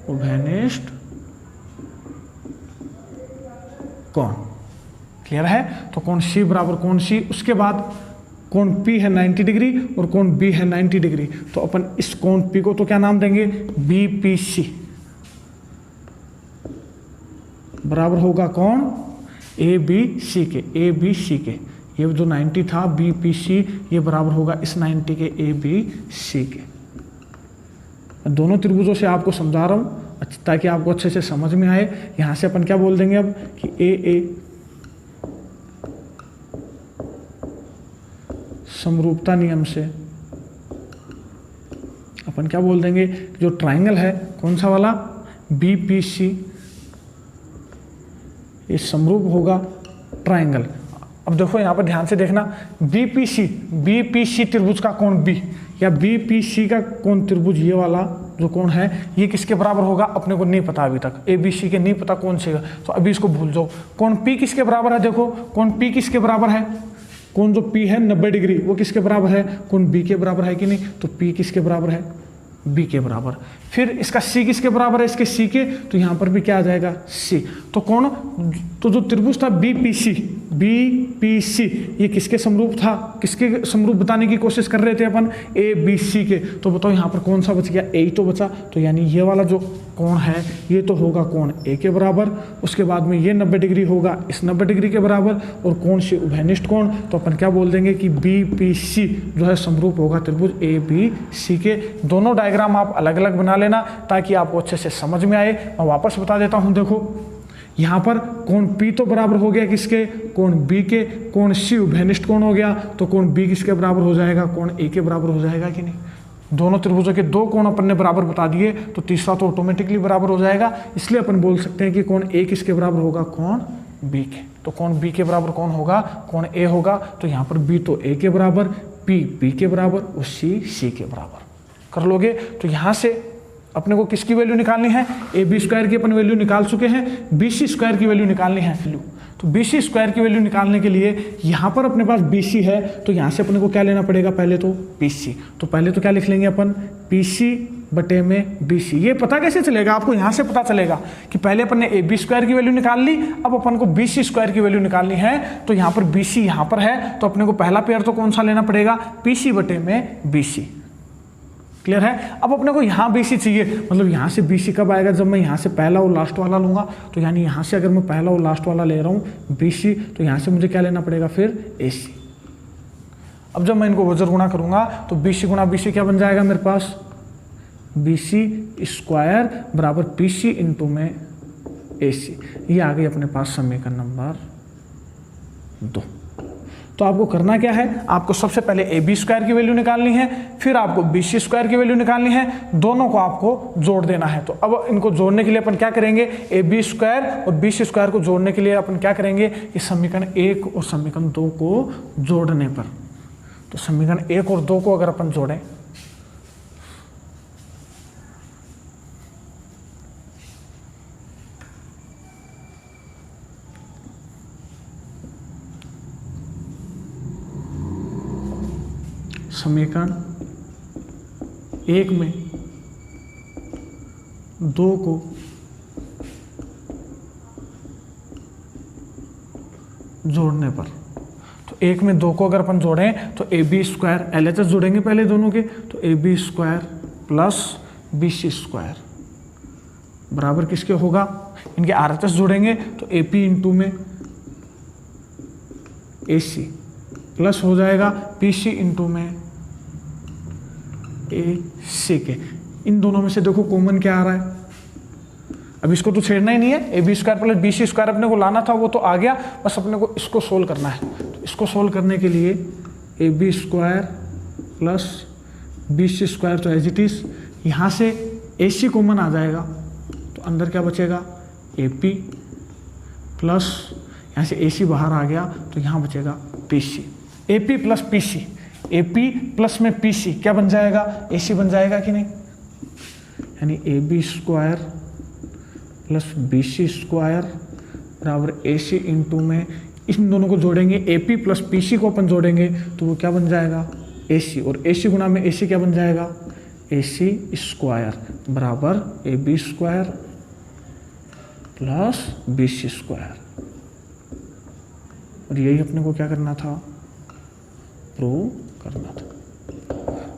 उभयनिष्ठ कोण। क्लियर है। तो कोण सी बराबर कोण सी, उसके बाद कोण पी है 90 डिग्री और कोण बी है 90 डिग्री। तो अपन इस कोण पी को तो क्या नाम देंगे, बी पी सी बराबर होगा कोण ए बी सी के, ए बी सी के। ये जो 90 था बी पी सी, ये बराबर होगा इस 90 के ए बी सी के। दोनों त्रिभुजों से आपको समझा रहा हूं ताकि आपको अच्छे से समझ में आए। यहां से अपन क्या बोल देंगे अब कि ए समरूपता नियम से अपन क्या बोल देंगे, जो ट्रायंगल है कौन सा वाला, बी पी सी, ये समरूप होगा ट्रायंगल। अब देखो यहाँ पर ध्यान से देखना, बी पी सी त्रिभुज का कोण बी या बी पी सी का कोण त्रिभुज ये वाला जो कोण है ये किसके बराबर होगा, अपने को नहीं पता अभी तक, ए बी सी के नहीं पता कौन से, तो अभी इसको भूल जाओ। कोण पी किसके बराबर है, देखो कोण पी किसके बराबर है, कोण जो पी है 90 डिग्री वो किसके बराबर है, कोण बी के बराबर है कि नहीं, तो पी किसके बराबर है, बी के बराबर। फिर इसका सी किसके बराबर है, इसके सी के, तो यहाँ पर भी क्या आ जाएगा सी। तो कोण, तो जो त्रिभुज था बी पी सी BPC ये किसके समरूप था, किसके समरूप बताने की कोशिश कर रहे थे अपन, ABC के। तो बताओ यहाँ पर कौन सा बच गया, A ही तो बचा। तो यानी ये वाला जो कोण है ये तो होगा कोण A के बराबर, उसके बाद में ये 90 डिग्री होगा इस 90 डिग्री के बराबर, और कोण से उभयनिष्ठ कोण तो अपन क्या बोल देंगे कि BPC जो है समरूप होगा त्रिभुज ABC के। दोनों डायग्राम आप अलग अलग बना लेना ताकि आपको अच्छे से समझ में आए। मैं वापस बता देता हूँ, देखो यहाँ पर कोण P तो बराबर हो गया किसके, कोण B के, कोण C उभयनिष्ठ कोण हो गया, तो कोण B किसके बराबर हो जाएगा, कोण A के बराबर हो जाएगा कि नहीं। दोनों त्रिभुजों के दो कोण अपन ने बराबर बता दिए तो तीसरा तो ऑटोमेटिकली बराबर हो जाएगा, इसलिए अपन बोल सकते हैं कि कोण A किसके बराबर होगा, कोण B के। तो कोण B के बराबर कौन होगा, कोण A होगा। तो यहाँ पर B तो A के बराबर, P के बराबर और C के बराबर कर लोगे। तो यहाँ से अपने को किसकी वैल्यू निकालनी है, AB² की अपन वैल्यू निकाल चुके हैं, BC² की वैल्यू निकालनी है। तो BC² की वैल्यू निकालने के लिए यहाँ पर अपने पास BC है तो यहाँ से अपने को क्या लेना पड़ेगा, पहले तो PC। तो पहले तो क्या लिख लेंगे अपन, PC बटे में BC। ये पता कैसे चलेगा आपको, यहाँ से पता चलेगा कि पहले अपन ने AB² की वैल्यू निकाल ली, अब अपन को BC² की वैल्यू निकालनी है। तो यहाँ पर BC यहाँ पर है तो अपने को पहला पेयर तो कौन सा लेना पड़ेगा, PC बटे में BC। क्लियर है। अब अपने को यहाँ BC चाहिए, मतलब यहाँ से BC कब आएगा, जब मैं यहाँ से पहला और लास्ट वाला लूँगा। तो यानी यहाँ से अगर मैं पहला और लास्ट वाला ले रहा हूँ BC, तो यहाँ से मुझे क्या लेना पड़ेगा फिर AC। अब जब मैं इनको वज्र गुणा करूँगा तो BC गुणा BC क्या बन जाएगा मेरे पास, BC² बराबर PC इंटू में AC। ये आ गई अपने पास समीकरण नंबर 2। तो आपको करना क्या है, आपको सबसे पहले AB² की वैल्यू निकालनी है, फिर आपको BC² की वैल्यू निकालनी है, दोनों को आपको जोड़ देना है। तो अब इनको जोड़ने के लिए अपन क्या करेंगे, AB² और BC² को जोड़ने के लिए अपन क्या करेंगे, इस समीकरण 1 और समीकरण 2 को जोड़ने पर। तो समीकरण 1 और 2 को अगर अपन जोड़ें समीकरण 1 में 2 को जोड़ने पर, तो 1 में 2 को अगर अपन जोड़ें तो AB² LHS जोड़ेंगे पहले दोनों के, तो AB² प्लस BC² बराबर किसके होगा, इनके RHS जोड़ेंगे तो AP इंटू में AC प्लस हो जाएगा PC इंटू में AC के। इन दोनों में से देखो कॉमन क्या आ रहा है, अब इसको तो छेड़ना ही नहीं है, AB² प्लस BC² अपने को लाना था वो तो आ गया, बस अपने को इसको सोल्व करना है। तो इसको सोल्व करने के लिए AB² प्लस BC² तो एज इट इज, यहाँ से AC कॉमन आ जाएगा तो अंदर क्या बचेगा, AP प्लस यहाँ से AC बाहर आ गया तो यहाँ बचेगा PC। AP plus PC, AP plus में PC क्या बन जाएगा, AC बन जाएगा कि नहीं, यानी AB² प्लस BC² बराबर AC इंटू में इन दोनों को जोड़ेंगे, AP प्लस PC को अपन जोड़ेंगे तो वो क्या बन जाएगा AC, और AC गुणा में AC क्या बन जाएगा AC² बराबर AB² प्लस BC²। और यही अपने को क्या करना था, प्रूव करना था।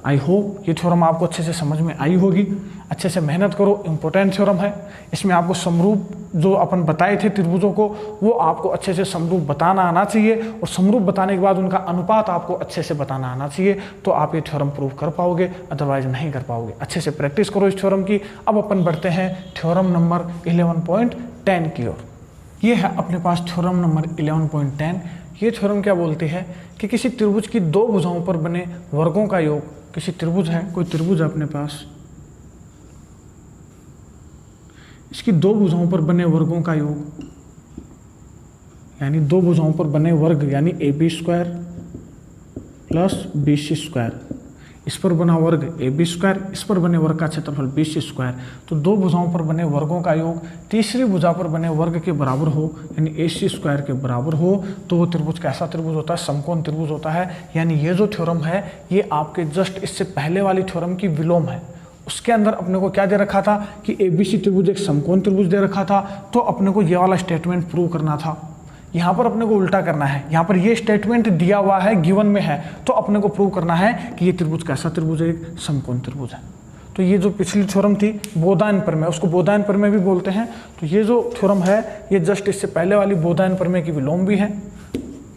आई होप ये थ्योरम आपको अच्छे से समझ में आई होगी, अच्छे से मेहनत करो, इम्पोर्टेंट थ्योरम है। इसमें आपको समरूप जो अपन बताए थे त्रिभुजों को वो आपको अच्छे से समरूप बताना आना चाहिए, और समरूप बताने के बाद उनका अनुपात आपको अच्छे से बताना आना चाहिए, तो आप ये थ्योरम प्रूव कर पाओगे, अदरवाइज नहीं कर पाओगे। अच्छे से प्रैक्टिस करो इस थ्योरम की। अब अपन बढ़ते हैं थ्योरम नंबर 11.10 की ओर। ये है अपने पास थ्योरम नंबर 11.10। ये थ्योरम क्या बोलती है कि किसी त्रिभुज की दो भुजाओं पर बने वर्गों का योग, किसी त्रिभुज है, कोई त्रिभुज है अपने पास, इसकी दो भुजाओं पर बने वर्गों का योग, यानी दो भुजाओं पर बने वर्ग यानी AB² प्लस BC², इस पर बना वर्ग AB², इस पर बने वर्ग का क्षेत्रफल BC²। तो दो भुजाओं पर बने वर्गों का योग तीसरी भुजा पर बने वर्ग के बराबर हो, यानी AC² के बराबर हो, तो वो त्रिभुज कैसा त्रिभुज होता है, समकोण त्रिभुज होता है। यानी ये जो थ्योरम है ये आपके जस्ट इससे पहले वाली थ्योरम की विलोम है। उसके अंदर अपने को क्या दे रखा था कि ABC त्रिभुज एक समकोण त्रिभुज दे रखा था, तो अपने को ये वाला स्टेटमेंट प्रूव करना था। यहाँ पर अपने को उल्टा करना है। यहाँ पर ये स्टेटमेंट दिया हुआ है, गिवन में है, तो अपने को प्रूव करना है कि ये त्रिभुज कैसा त्रिभुज है, एक समकोण त्रिभुज है। तो ये जो पिछली थ्योरम थी बोधायन प्रमेय, उसको बोधायन प्रमेय भी बोलते हैं। तो ये जो थ्योरम है ये जस्ट इससे पहले वाली बोधायन प्रमेय की विलोम भी है।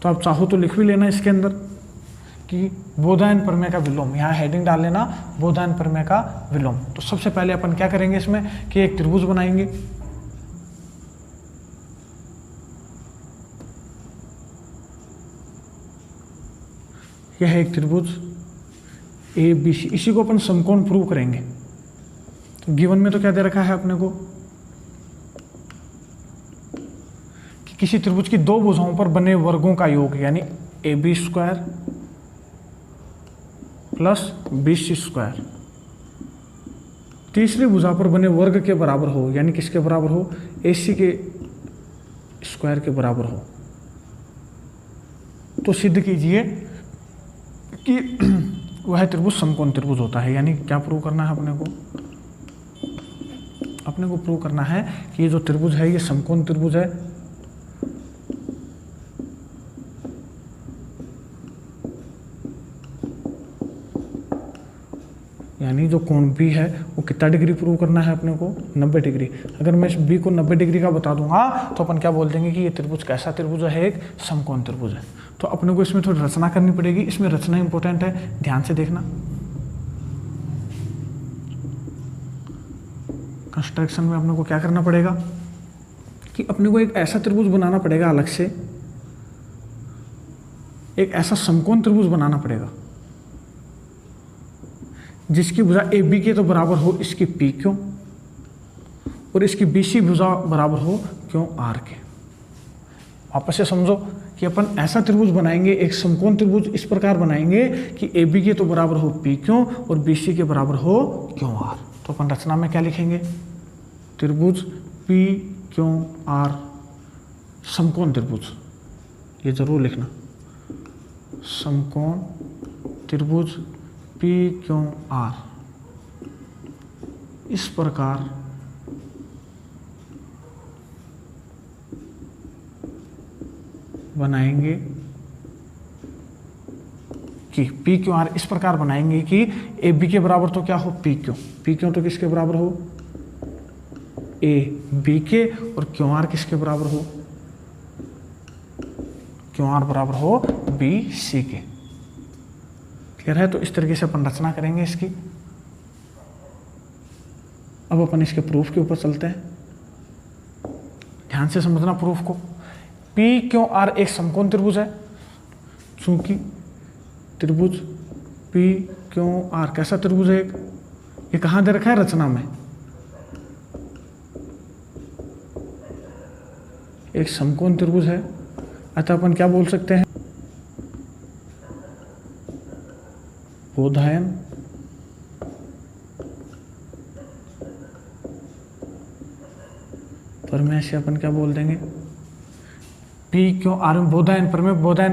तो आप चाहो तो लिख भी लेना इसके अंदर कि बोधायन प्रमेय का विलोम, यहाँ हेडिंग डाल लेना बोधायन प्रमेय का विलोम। तो सबसे पहले अपन क्या करेंगे इसमें कि एक त्रिभुज बनाएंगे। यह है एक त्रिभुज ए बी सी, इसी को अपन समकोण प्रूव करेंगे। तो गिवन में तो क्या दे रखा है अपने को कि किसी त्रिभुज की दो भुजाओं पर बने वर्गों का योग यानी A B square plus B C square तीसरी भुजा पर बने वर्ग के बराबर हो, यानी किसके बराबर हो, ए सी के स्क्वायर के बराबर हो। तो सिद्ध कीजिए कि वह त्रिभुज समकोण त्रिभुज होता है। यानी क्या प्रूव करना है अपने को प्रूव करना है कि ये जो त्रिभुज है ये समकोण त्रिभुज है। यानी जो कोण बी है वो कितना डिग्री प्रूव करना है अपने को, 90 डिग्री। अगर मैं इस बी को 90 डिग्री का बता दूंगा तो अपन क्या बोल देंगे कि ये त्रिभुज कैसा त्रिभुज है, एक समकोण त्रिभुज है। तो अपने को इसमें थोड़ी रचना करनी पड़ेगी, इसमें रचना इंपॉर्टेंट है, ध्यान से देखना। कंस्ट्रक्शन में अपने को क्या करना पड़ेगा कि अपने को एक ऐसा त्रिभुज बनाना पड़ेगा, अलग से एक ऐसा समकोण त्रिभुज बनाना पड़ेगा जिसकी भुजा ए बी के तो बराबर हो इसकी पी क्यों, और इसकी बी सी भुजा बराबर हो क्यों आर के। वापस से समझो कि अपन ऐसा त्रिभुज बनाएंगे, एक समकोण त्रिभुज इस प्रकार बनाएंगे कि ए बी के तो बराबर हो पी क्यों और बी सी के बराबर हो क्यों आर। तो अपन रचना में क्या लिखेंगे, त्रिभुज पी क्यों आर समकोण त्रिभुज, ये जरूर लिखना, समकोण त्रिभुज पी क्यों आर इस प्रकार बनाएंगे कि पी क्यों आर इस प्रकार बनाएंगे कि ए बी के बराबर तो क्या हो पी क्यों तो किसके बराबर हो ए बी के, और क्यों आर किसके बराबर हो, क्यों आर बराबर हो बी सी के। क्लियर है। तो इस तरीके से अपन रचना करेंगे इसकी। अब अपन इसके प्रूफ के ऊपर चलते हैं, ध्यान से समझना प्रूफ को। पी क्यों आर एक समकोण त्रिभुज है, चूंकि त्रिभुज पी क्यों आर कैसा त्रिभुज है, ये कहां दे रखा है, रचना में, एक समकोण त्रिभुज है। अतः अपन क्या बोल सकते हैं, बोधायन प्रमेय से अपन क्या बोल देंगे, पी क्यों आर में बोधायन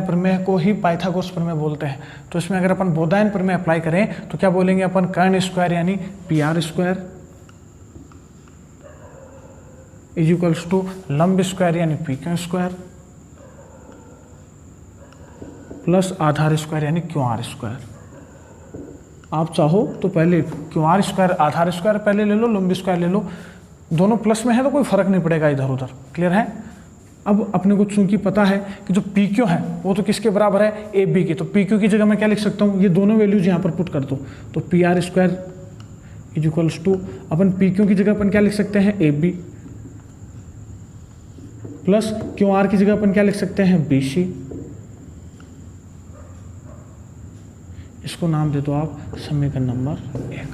प्रमेय को ही पाइथागोरस प्रमेय बोलते हैं। तो इसमें अगर अपन बोधायन प्रमेय अप्लाई करें तो क्या बोलेंगे अपन, कर्ण स्क्वायर यानी P R square is equals to लंब स्क्वायर यानी पी क्यू स्क्वायर प्लस आधार स्क्वायर यानी क्यू आर स्क्वायर। आप चाहो तो पहले क्यू आर स्क्वायर आधार स्क्वायर पहले ले लो, लंब स्क्वायर ले लो, दोनों प्लस में है तो कोई फर्क नहीं पड़ेगा इधर उधर। क्लियर है। अब अपने को चूंकि पता है कि जो पी क्यू है वो तो किसके बराबर है, ए बी के, तो पी क्यू की जगह मैं क्या लिख सकता हूँ, ये दोनों वैल्यूज यहाँ पर पुट कर दो, तो P R square is equals to अपन पी क्यू की जगह अपन क्या लिख सकते हैं, A B, plus Q R की जगह अपन क्या लिख सकते हैं, बी सी। इसको नाम दे दो आप समीकरण नंबर 1।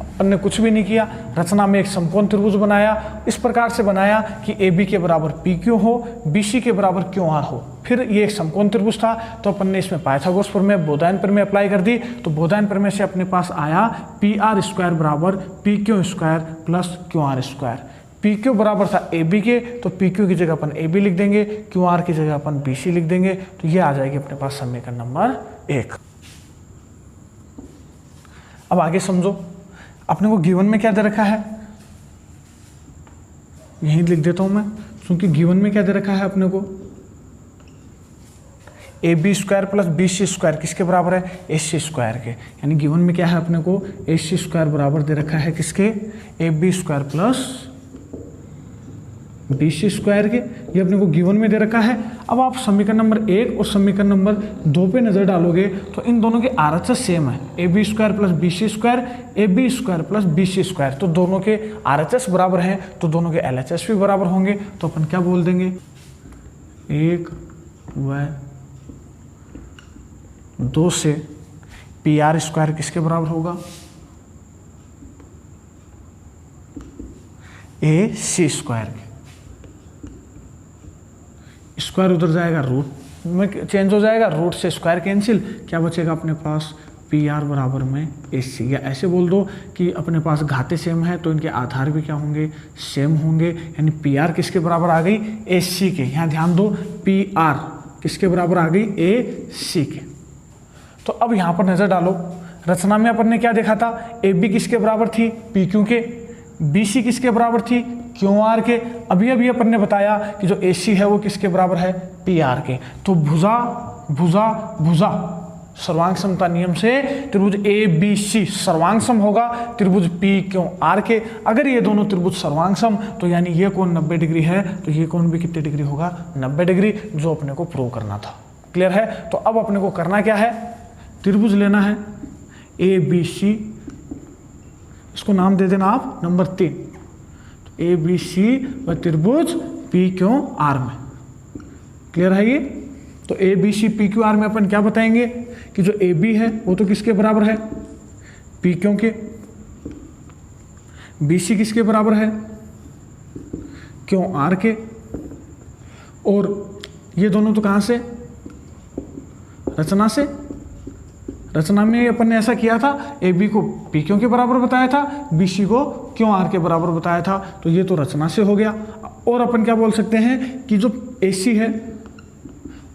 अपन ने कुछ भी नहीं किया, रचना में एक समकोण त्रिभुज बनाया, इस प्रकार से बनाया कि ए बी के बराबर पी क्यू हो, बी सी के बराबर क्यू आर हो। फिर ये एक समकोण त्रिभुज था तो अपन ने इसमें पाइथागोरस प्रमेय बोधायन प्रमेय अप्लाई कर दी। तो बोधायन प्रमेय से अपने पास आया पी आर स्क्वायर बराबर P Q square plus Q R square. P Q बराबर था ए बी के, तो पी क्यू की जगह अपन ए बी लिख देंगे, क्यू आर की जगह अपन बी सी लिख देंगे। तो ये आ जाएगी अपने पास समीकरण नंबर 1। अब आगे समझो, अपने को गिवन में क्या दे रखा है, यहीं लिख देता हूं मैं, क्योंकि गिवन में क्या दे रखा है अपने को, A B square plus B C square किसके बराबर है, ए सी स्क्वायर के। यानी गिवन में क्या है अपने को, ए सी स्क्वायर बराबर दे रखा है किसके, A B square plus B C square के, ये अपने को गिवन में दे रखा है। अब आप समीकरण नंबर 1 और समीकरण नंबर 2 पे नजर डालोगे तो इन दोनों के आरएचएस सेम है, A B square plus B C square, A B square plus B C square. तो दोनों के आरएचएस बराबर हैं तो दोनों के एलएचएस भी बराबर होंगे। तो अपन क्या बोल देंगे, 1 व 2 से पी आर स्क्वायर किसके बराबर होगा, ए सी स्क्वायर के। स्क्वायर उधर जाएगा रूट में चेंज हो जाएगा, रूट से स्क्वायर कैंसिल, क्या बचेगा अपने पास, पी आर बराबर में ए सी। या ऐसे बोल दो कि अपने पास घाते सेम है तो इनके आधार भी क्या होंगे, सेम होंगे। यानी पी आर किसके बराबर आ गई, ए सी के। यहाँ ध्यान दो, पी आर किसके बराबर आ गई, ए सी के। तो अब यहाँ पर नजर डालो, रचना में अपन ने क्या देखा था, ए बी किसके बराबर थी, पी क्यू के, बी सी किसके बराबर थी, क्यू आर के। अभी अभी अपन ने बताया कि जो ए सी है वो किसके बराबर है, पी आर के। तो भुजा भुजा भुजा सर्वांग समता नियम से त्रिभुज ए बी सी सर्वांग सम होगा त्रिभुज पी क्यू आर के। अगर ये दोनों त्रिभुज सर्वांग सम तो यानी ये कोण 90 डिग्री है तो ये कोण भी कितने डिग्री होगा, 90 डिग्री, जो अपने को प्रूव करना था। क्लियर है। तो अब अपने को करना क्या है, त्रिभुज लेना है ए बी सी, इसको नाम दे देना आप नंबर 3, तो ए बी सी व त्रिभुज पी क्यू आर में। क्लियर है ये। तो A B C P Q R में अपन क्या बताएंगे कि जो ए बी है वो तो किसके बराबर है, पी क्यू के, बी सी किसके बराबर है, क्यू आर के, और ये दोनों तो कहाँ से, रचना से। रचना में अपन ने ऐसा किया था, ए बी को पी क्यू के बराबर बताया था, बी सी को क्यू आर के बराबर बताया था, तो ये तो रचना से हो गया। और अपन क्या बोल सकते हैं कि जो ए सी है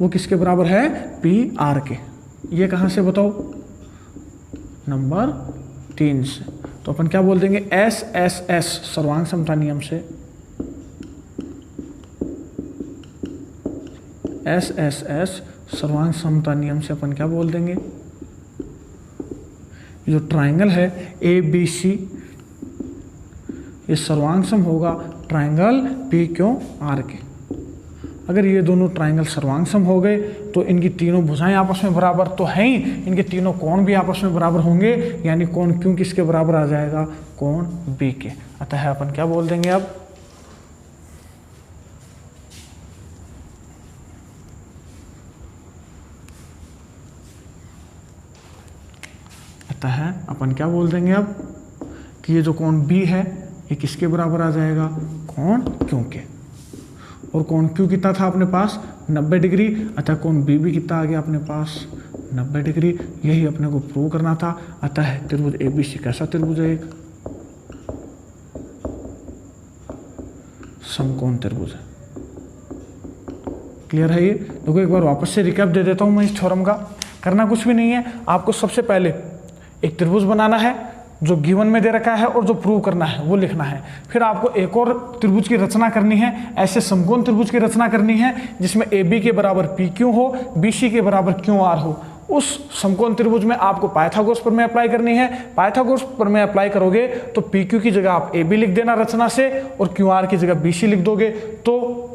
वो किसके बराबर है, पी आर के। ये कहाँ से बताओ, नंबर 3 से। तो अपन क्या बोल देंगे, एस एस एस सर्वांग समता नियम से, एस एस एस सर्वांग समता नियम से अपन क्या बोल देंगे, जो ट्राइंगल है ए बी सी ये सर्वांग सम होगा ट्राइंगल पी क्यू आर के। अगर ये दोनों ट्राइंगल सर्वांग सम हो गए तो इनकी तीनों भुजाएं आपस में बराबर तो हैं ही, इनके तीनों कोण भी आपस में बराबर होंगे, यानी कोण क्यू किसके बराबर आ जाएगा, कोण बी के। अतः अपन क्या बोल देंगे अब, अतः अपन क्या बोल देंगे अब कि ये जो कोण बी है ये किसके बराबर आ जाएगा, कोण क्यू के। और कोण क्यू कितना था अपने पास, 90 डिग्री। अतः कोण बी भी कितना आ गया अपने पास, 90 डिग्री। यही अपने को प्रूव करना था। अतः त्रिभुज ए बी सी कैसा त्रिभुज है, एक समकोण त्रिभुज है। क्लियर है ये। देखो एक बार वापस से रिकैप दे देता हूं मैं इस थ्योरम का। करना कुछ भी नहीं है, आपको सबसे पहले एक त्रिभुज बनाना है जो गिवन में दे रखा है और जो प्रूव करना है वो लिखना है। फिर आपको एक और त्रिभुज की रचना करनी है, ऐसे समकोण त्रिभुज की रचना करनी है जिसमें ए बी के बराबर पी क्यू हो, बी सी के बराबर क्यू आर हो। उस समकोण त्रिभुज में आपको पाइथागोरस प्रमेय अप्लाई करनी है। पाइथागोरस प्रमेय अप्लाई करोगे तो पी क्यू की जगह आप ए बी लिख देना रचना से और क्यू आर की जगह बी सी लिख दोगे। तो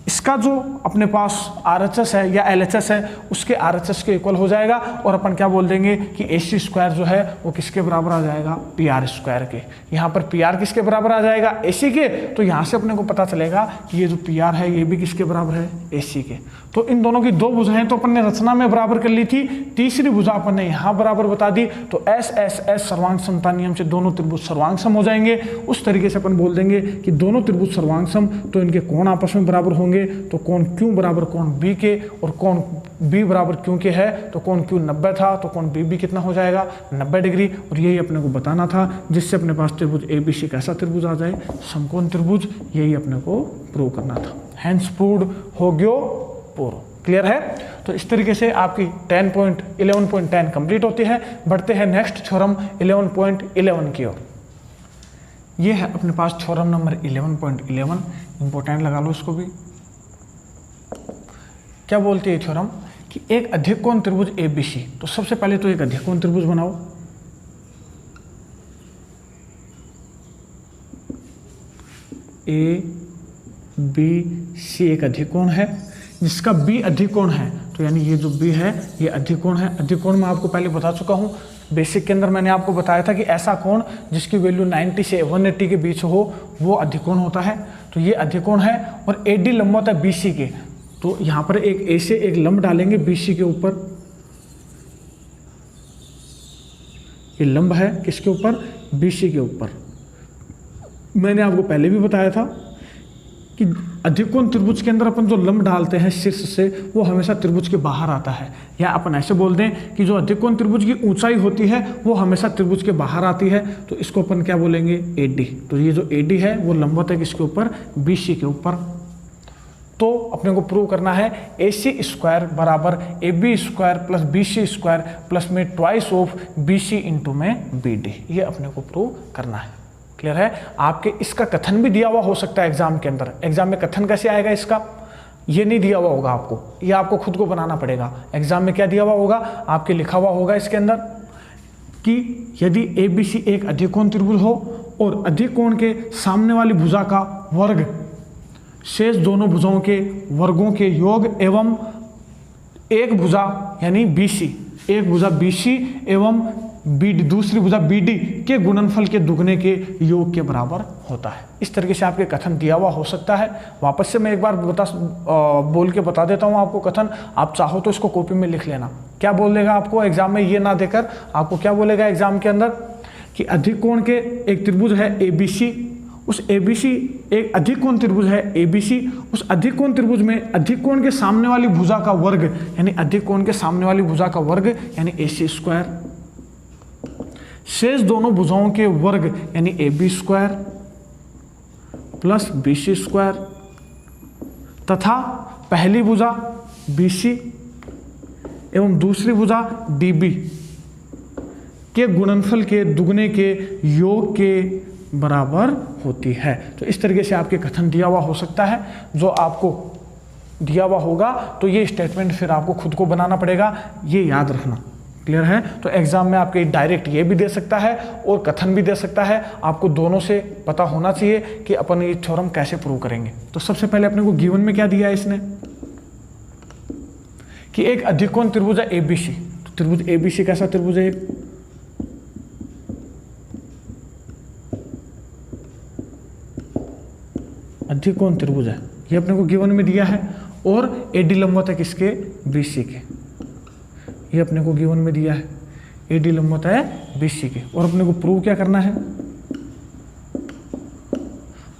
इसका जो अपने पास आरएचएस है या एलएचएस है उसके आरएचएस के इक्वल हो जाएगा और अपन क्या बोल देंगे कि एसी स्क्वायर जो है वो किसके बराबर आ जाएगा, पी आर स्क्वायर के। यहाँ पर पी आर किसके बराबर आ जाएगा, एसी के। तो यहाँ से अपने को पता चलेगा कि ये जो पी आर है ये भी किसके बराबर है, एसी के। तो इन दोनों की दो भुजाएं तो अपन ने रचना में बराबर कर ली थी, तीसरी भुजा अपन ने यहाँ बराबर बता दी। तो एस एस एस सर्वांग समता नियम से दोनों त्रिभुज सर्वांग सम हो जाएंगे। उस तरीके से अपन बोल देंगे कि दोनों त्रिभुज सर्वांग सम तो इनके कोण आपस में बराबर होंगे। तो कोण क्यू बराबर कोण बी के और कोण बी बराबर क्यू के है तो कोण क्यू 90 था तो कोण बी भी कितना हो जाएगा, 90 डिग्री। और यही अपने को बताना था जिससे अपने पास त्रिभुज ए बी सी कैसा त्रिभुज आ जाए, समकोण त्रिभुज। यही अपने को प्रूव करना था। हैंस प्रूव्ड हो गयो पूर्व। क्लियर है। तो इस तरीके से आपकी 11.10 कंप्लीट होती है। बढ़ते हैं नेक्स्ट थ्योरम 11.11 की ओर। ये है अपने पास थ्योरम नंबर 11.11। इंपॉर्टेंट लगा लो इसको भी। क्या बोलती है थ्योरम कि एक अधिकोण त्रिभुज ABC, तो सबसे पहले तो एक अधिकोण त्रिभुज बनाओ। ABC एक अधिकोण है जिसका B अधिकोण है, तो यानी ये जो B है ये अधिकोण है। अधिकोण में आपको पहले बता चुका हूँ, बेसिक के अंदर मैंने आपको बताया था कि ऐसा कोण जिसकी वैल्यू 90 से 180 के बीच हो वो अधिकोण होता है। तो ये अधिकोण है और AD लंब होता है BC के, तो यहाँ पर एक A से एक लंब डालेंगे BC के ऊपर। ये लंब है किसके ऊपर? BC के ऊपर। मैंने आपको पहले भी बताया था कि अधिकोण त्रिभुज के अंदर अपन जो लंब डालते हैं शीर्ष से वो हमेशा त्रिभुज के बाहर आता है, या अपन ऐसे बोल दें कि जो अधिकोण त्रिभुज की ऊंचाई होती है वो हमेशा त्रिभुज के बाहर आती है, तो इसको अपन क्या बोलेंगे? AD। तो ये जो AD है वो लंबवत है किसके ऊपर? BC के ऊपर। तो अपने को प्रूव करना है AC स्क्वायर बराबर AB square plus BC square plus में ट्वाइस ऑफ BC इंटू में BD, ये अपने को प्रूव करना है। क्लियर है? आपके इसका कथन भी दिया हुआ हो सकता है एग्जाम के अंदर। एग्जाम में कथन कैसे आएगा इसका? ये नहीं दिया हुआ होगा आपको, ये आपको खुद को बनाना पड़ेगा। एग्जाम में क्या दिया हुआ होगा? आपके लिखा हुआ होगा इसके अंदर कि यदि ABC एक अधिकोण त्रिभुज हो और अधिकोण के सामने वाली भुजा का वर्ग शेष दोनों भुजाओं के वर्गों के योग एवं एक भुजा यानी BC, एक भुजा BC एवं BD दूसरी भुजा BD के गुणनफल के दुगने के योग के बराबर होता है। इस तरीके से आपके कथन दिया हुआ हो सकता है। वापस से मैं एक बार बोल के बता देता हूँ आपको कथन, आप चाहो तो इसको कॉपी में लिख लेना। क्या बोल देगा आपको एग्जाम में? ये ना देकर आपको क्या बोलेगा एग्जाम के अंदर कि अधिकोण के एक त्रिभुज है ABC, उस ABC एक अधिकोण त्रिभुज है ABC, उस अधिकोण त्रिभुज में अधिकोण के सामने वाली भुजा का वर्ग यानी अधिकोण के सामने वाली भुजा का वर्ग यानी AC स्क्वायर, शेष दोनों भुजाओं के वर्ग यानी AB square plus BC square तथा पहली भुजा BC एवं दूसरी भुजा DB के गुणनफल के दुगने के योग के बराबर होती है। तो इस तरीके से आपके कथन दिया हुआ हो सकता है। जो आपको दिया हुआ होगा तो ये स्टेटमेंट फिर आपको खुद को बनाना पड़ेगा, ये याद रखना। क्लियर है? तो एग्जाम में आपके डायरेक्ट ये भी दे सकता है और कथन भी दे सकता है। आपको दोनों से पता होना चाहिए कि अपन ये थ्योरम कैसे प्रूव करेंगे। तो सबसे पहले अपने को गिवन में क्या दिया है इसने कि एक अधिकोण त्रिभुज है ABC। तो त्रिभुज ABC कैसा त्रिभुज है? अधिकोण त्रिभुज है, ये अपने को गिवन में दिया है और AD लंबवत है किसके? BC के, ये अपने को गिवन में दिया है। AD लंबवत है BC के और अपने को प्रूव क्या करना है?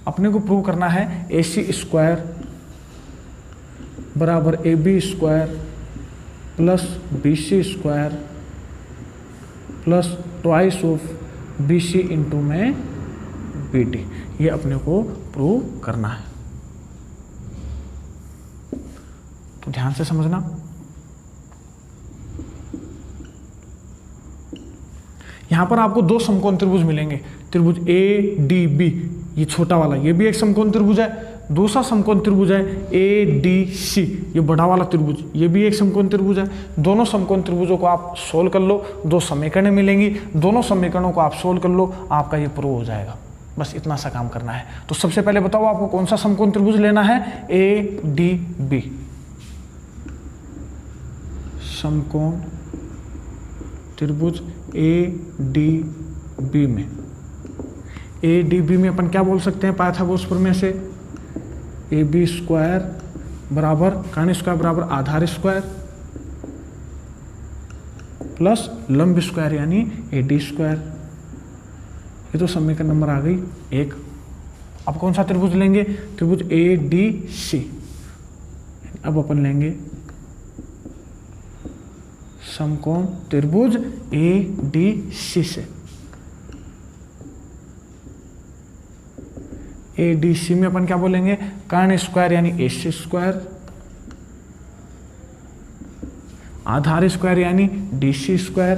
अपने को प्रूव करना है AC स्क्वायर बराबर AB square plus BC square plus twice of BC into में BD, ये अपने को प्रूव करना है। तो ध्यान से समझना। यहां पर आपको दो समकोण त्रिभुज मिलेंगे, त्रिभुज ADB, ये छोटा वाला, ये भी एक समकोण त्रिभुज है। दूसरा समकोण त्रिभुज है ADC, ये बड़ा वाला त्रिभुज, ये भी एक समकोण त्रिभुज है। दोनों समकोण त्रिभुजों को आप सोल्व कर लो, दो समीकरण मिलेंगी, दोनों समीकरणों को आप सोल्व कर लो, आपका ये प्रूव हो जाएगा। बस इतना सा काम करना है। तो सबसे पहले बताओ आपको कौन सा समकोण त्रिभुज लेना है? ADB, समकोण त्रिभुज ADB में, ADB में अपन क्या बोल सकते हैं पाइथागोरस प्रमेय से? AB स्क्वायर बराबर कर्ण स्क्वायर बराबर आधार स्क्वायर प्लस लंब स्क्वायर यानी AD स्क्वायर। ये तो समीकरण नंबर आ गई 1। अब कौन सा त्रिभुज लेंगे? त्रिभुज ADC। अब अपन लेंगे समकोण त्रिभुज ADC से। ADC में अपन क्या बोलेंगे? कर्ण स्क्वायर यानी AC स्क्वायर, आधार स्क्वायर यानी DC स्क्वायर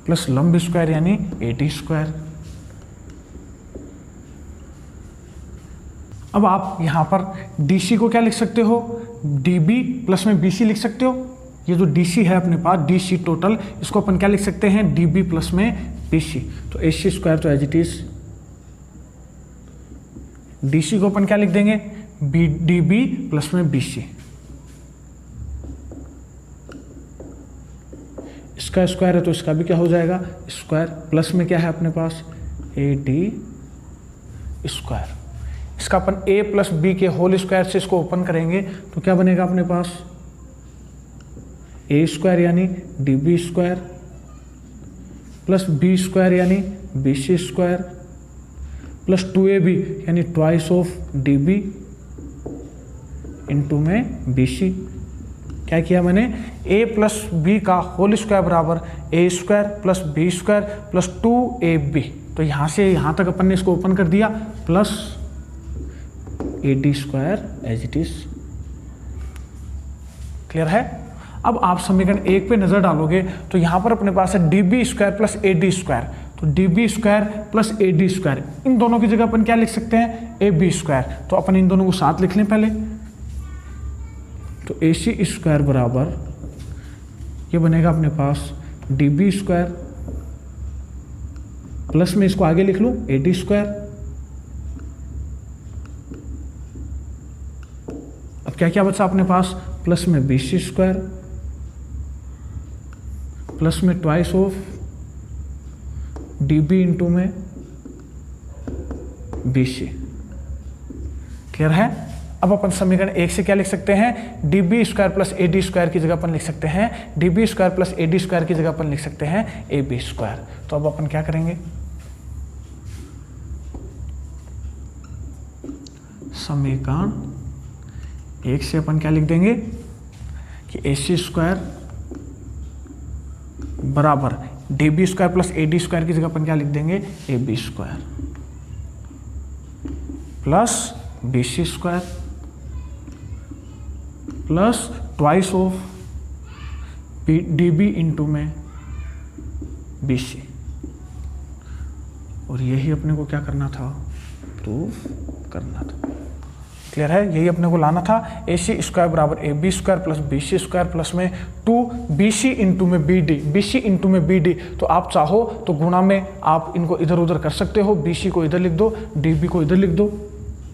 प्लस लंब स्क्वायर यानी AD स्क्वायर। अब आप यहां पर DC को क्या लिख सकते हो? DB प्लस में BC लिख सकते हो। ये जो DC है अपने पास, DC टोटल, इसको अपन क्या लिख सकते हैं, DB प्लस में BC। तो AC स्क्वायर तो एज इट इज, DC को अपन क्या लिख देंगे, DB प्लस में BC। इसका स्क्वायर है तो इसका भी क्या हो जाएगा, स्क्वायर, प्लस में क्या है अपने पास, AD स्क्वायर। इसका अपन A प्लस B के होल स्क्वायर से इसको ओपन करेंगे तो क्या बनेगा अपने पास, A स्क्वायर यानी DB square plus B square यानी BC स्क्वायर प्लस 2AB यानी ट्वाइस ऑफ DB इंटू में BC। क्या किया मैंने, A प्लस B का होल स्क्वायर बराबर A square plus B square plus 2AB। तो यहाँ से यहाँ तक अपन ने इसको ओपन कर दिया, plus AD square as it is. Clear है। अब आप समीकरण 1 पे नजर डालोगे तो यहाँ पर अपने पास है DB square plus AD square. तो DB square plus AD square, इन दोनों की जगह अपन क्या लिख सकते हैं, AB स्क्वायर। तो अपन इन दोनों को साथ लिख लें पहले। तो AC स्क्वायर बराबर ये बनेगा अपने पास DB स्क्वायर प्लस में इसको आगे लिख लूं AD स्क्वायर। अब क्या क्या बचा अपने पास, प्लस में BC स्क्वायर प्लस में ट्वाइस ऑफ DB इंटू में BC। क्लियर है। अब अपन समीकरण 1 से क्या लिख सकते हैं, DB square plus AD square की जगह अपन लिख सकते हैं DB square plus AD square की जगह अपन लिख सकते हैं AB स्क्वायर। तो अब अपन क्या करेंगे, समीकरण 1 से अपन क्या लिख देंगे कि AC स्क्वायर बराबर DB square plus AD square की जगह अपन क्या लिख देंगे AB square plus BC square plus twice of DB into में BC। और यही अपने को क्या करना था, प्रूफ करना था। क्लियर है, यही अपने को लाना था। AC स्क्वायर बराबर AB square plus BC square plus में 2BC इंटू में BD, BC इंटू में BD। तो आप चाहो तो गुणा में आप इनको इधर उधर कर सकते हो, BC को इधर लिख दो, DB को इधर लिख दो।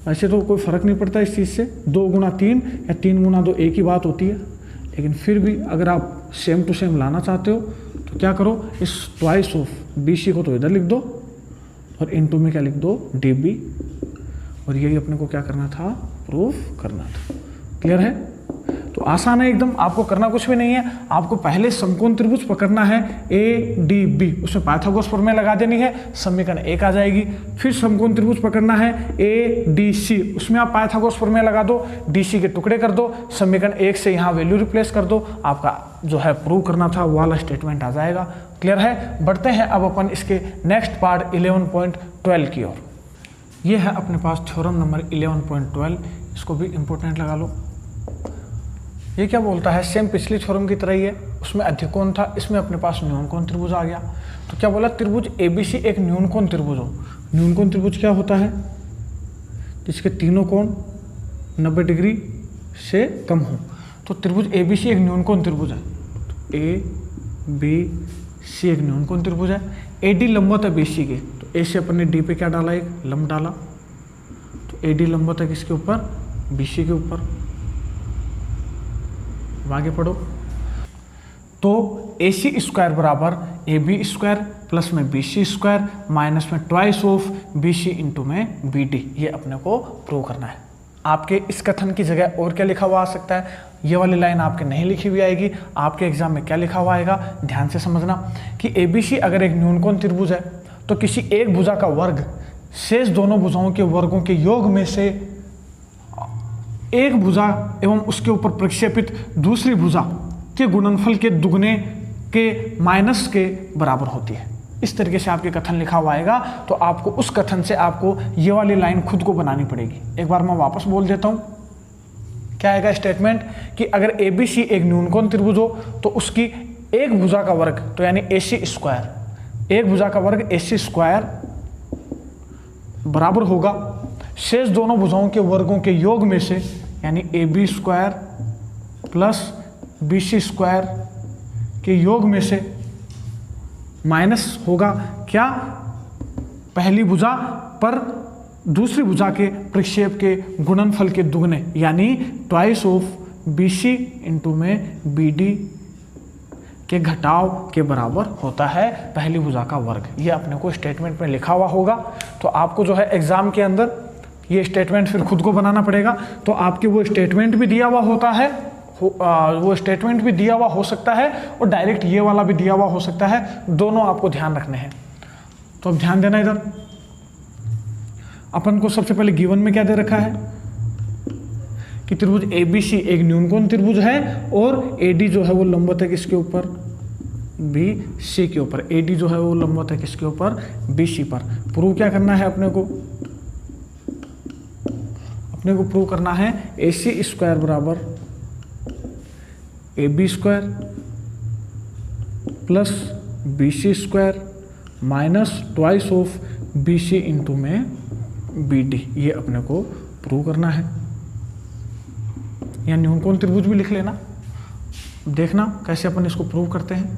ऐसे तो कोई फर्क नहीं पड़ता इस चीज़ से, 2 गुणा 3 या 3 गुणा 2 एक ही बात होती है। लेकिन फिर भी अगर आप सेम टू सेम लाना चाहते हो तो क्या करो, इस ट्वाइस ऑफ BC को तो इधर लिख दो और इंटू में क्या लिख दो DB। और यही अपने को क्या करना था, प्रूफ करना था। क्लियर है। तो आसान है एकदम, आपको करना कुछ भी नहीं है। आपको पहले समकोण त्रिभुज पकड़ना है ADB, उसमें पाइथागोरस प्रमेय लगा देनी है, समीकरण 1 आ जाएगी। फिर समकोण त्रिभुज पकड़ना है ADC, उसमें आप पाइथागोरस प्रमेय लगा दो, DC के टुकड़े कर दो, समीकरण 1 से यहाँ वैल्यू रिप्लेस कर दो, आपका जो है प्रूव करना था वो वाला स्टेटमेंट आ जाएगा। क्लियर है। बढ़ते हैं अब अपन इसके नेक्स्ट पार्ट 11.12 की ओर। ये है अपने पास थ्योरम नंबर 11.12, इसको भी इंपॉर्टेंट लगा लो। ये क्या बोलता है, सेम पिछली थ्योरम की तरह ही है, उसमें अधिकोण था, इसमें अपने पास न्यूनकोण त्रिभुज आ गया। तो क्या बोला, त्रिभुज ABC एक न्यूनकोण त्रिभुज हो। न्यूनकोण त्रिभुज क्या होता है, जिसके तीनों कोण 90 डिग्री से कम हो। तो त्रिभुज ABC एक न्यूनकोण त्रिभुज है। तो ABC एक न्यूनकोण त्रिभुज है। AD लंबवत है BC के, तो A से अपन ने D पे क्या डाला, एक लंब डाला। तो AD लंबवत है किसके ऊपर, BC के ऊपर। आगे पढ़ो। तो AC स्क्वायर बराबर AB स्क्वायर प्लस में BC स्क्वायर माइनस में ट्वाइस ऑफ BC इंटू में BD, ये अपने को प्रूव करना है। आपके इस कथन की जगह और क्या लिखा हुआ आ सकता है, ये वाली लाइन आपके नहीं लिखी हुई आएगी। आपके एग्जाम में क्या लिखा हुआ आएगा, ध्यान से समझना कि ABC अगर एक न्यूनकोण त्रिभुज है तो किसी एक भुजा का वर्ग शेष दोनों भुजाओं के वर्गों के योग में से एक भुजा एवं उसके ऊपर प्रक्षेपित दूसरी भुजा के गुणनफल के दुगने के माइनस के बराबर होती है। इस तरीके से आपके कथन लिखा हुआ आएगा। तो आपको उस कथन से आपको ये वाली लाइन खुद को बनानी पड़ेगी। एक बार मैं वापस बोल देता हूं, क्या आएगा स्टेटमेंट कि अगर ABC एक न्यूनकोण त्रिभुज हो तो उसकी एक भुजा का वर्ग, तो यानी AC स्क्वायर, एक भुजा का वर्ग AC स्क्वायर बराबर होगा शेष दोनों भुजाओं के वर्गों के योग में से, यानी AB square plus BC square के योग में से माइनस होगा क्या, पहली भुजा पर दूसरी भुजा के प्रक्षेप के गुणनफल के दुगने, यानी ट्वाइस ऑफ BC इंटू में BD के घटाव के बराबर होता है पहली भुजा का वर्ग। ये अपने को स्टेटमेंट में लिखा हुआ होगा। तो आपको जो है एग्जाम के अंदर ये स्टेटमेंट फिर खुद को बनाना पड़ेगा। तो आपके वो स्टेटमेंट भी दिया हुआ होता है, वो स्टेटमेंट भी दिया हुआ हो सकता है और डायरेक्ट ये वाला भी दिया हुआ हो सकता है, दोनों आपको ध्यान रखने हैं। तो अब ध्यान देना, इधर अपन को सबसे पहले गिवन में क्या दे रखा है कि त्रिभुज ABC एक न्यूनकोण त्रिभुज है और AD जो है वो लंबवत है किसके ऊपर, BC के ऊपर। AD जो है वो लंबवत है किसके ऊपर, BC पर। प्रूव क्या करना है अपने को प्रूव करना है AC स्क्वायर बराबर AB square plus BC square minus twice of BC into में BD। ये अपने को प्रूव करना है। या न्यूनकोण त्रिभुज भी लिख लेना, देखना कैसे अपन इसको प्रूव करते हैं।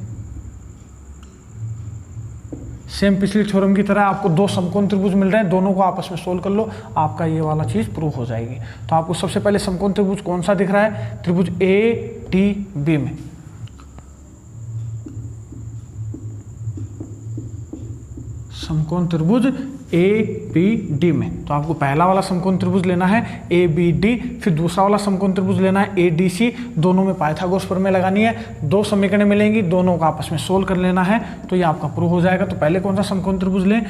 सेम पिछली थ्योरम की तरह आपको दो समकोण त्रिभुज मिल रहे हैं, दोनों को आपस में सोल्व कर लो, आपका ये वाला चीज प्रूव हो जाएगी। तो आपको सबसे पहले समकोण त्रिभुज कौन सा दिख रहा है, त्रिभुज ADB में समकोण त्रिभुज ABD में। तो आपको पहला वाला समकोण त्रिभुज लेना है ABD, फिर दूसरा वाला समकोण त्रिभुज लेना है ADC। दोनों में पाइथागोरस प्रमेय लगानी है, दो समीकरण मिलेंगी, दोनों को आपस में सोल्व कर लेना है, तो ये आपका प्रूव हो जाएगा। तो पहले कौन सा समकोण त्रिभुज लें,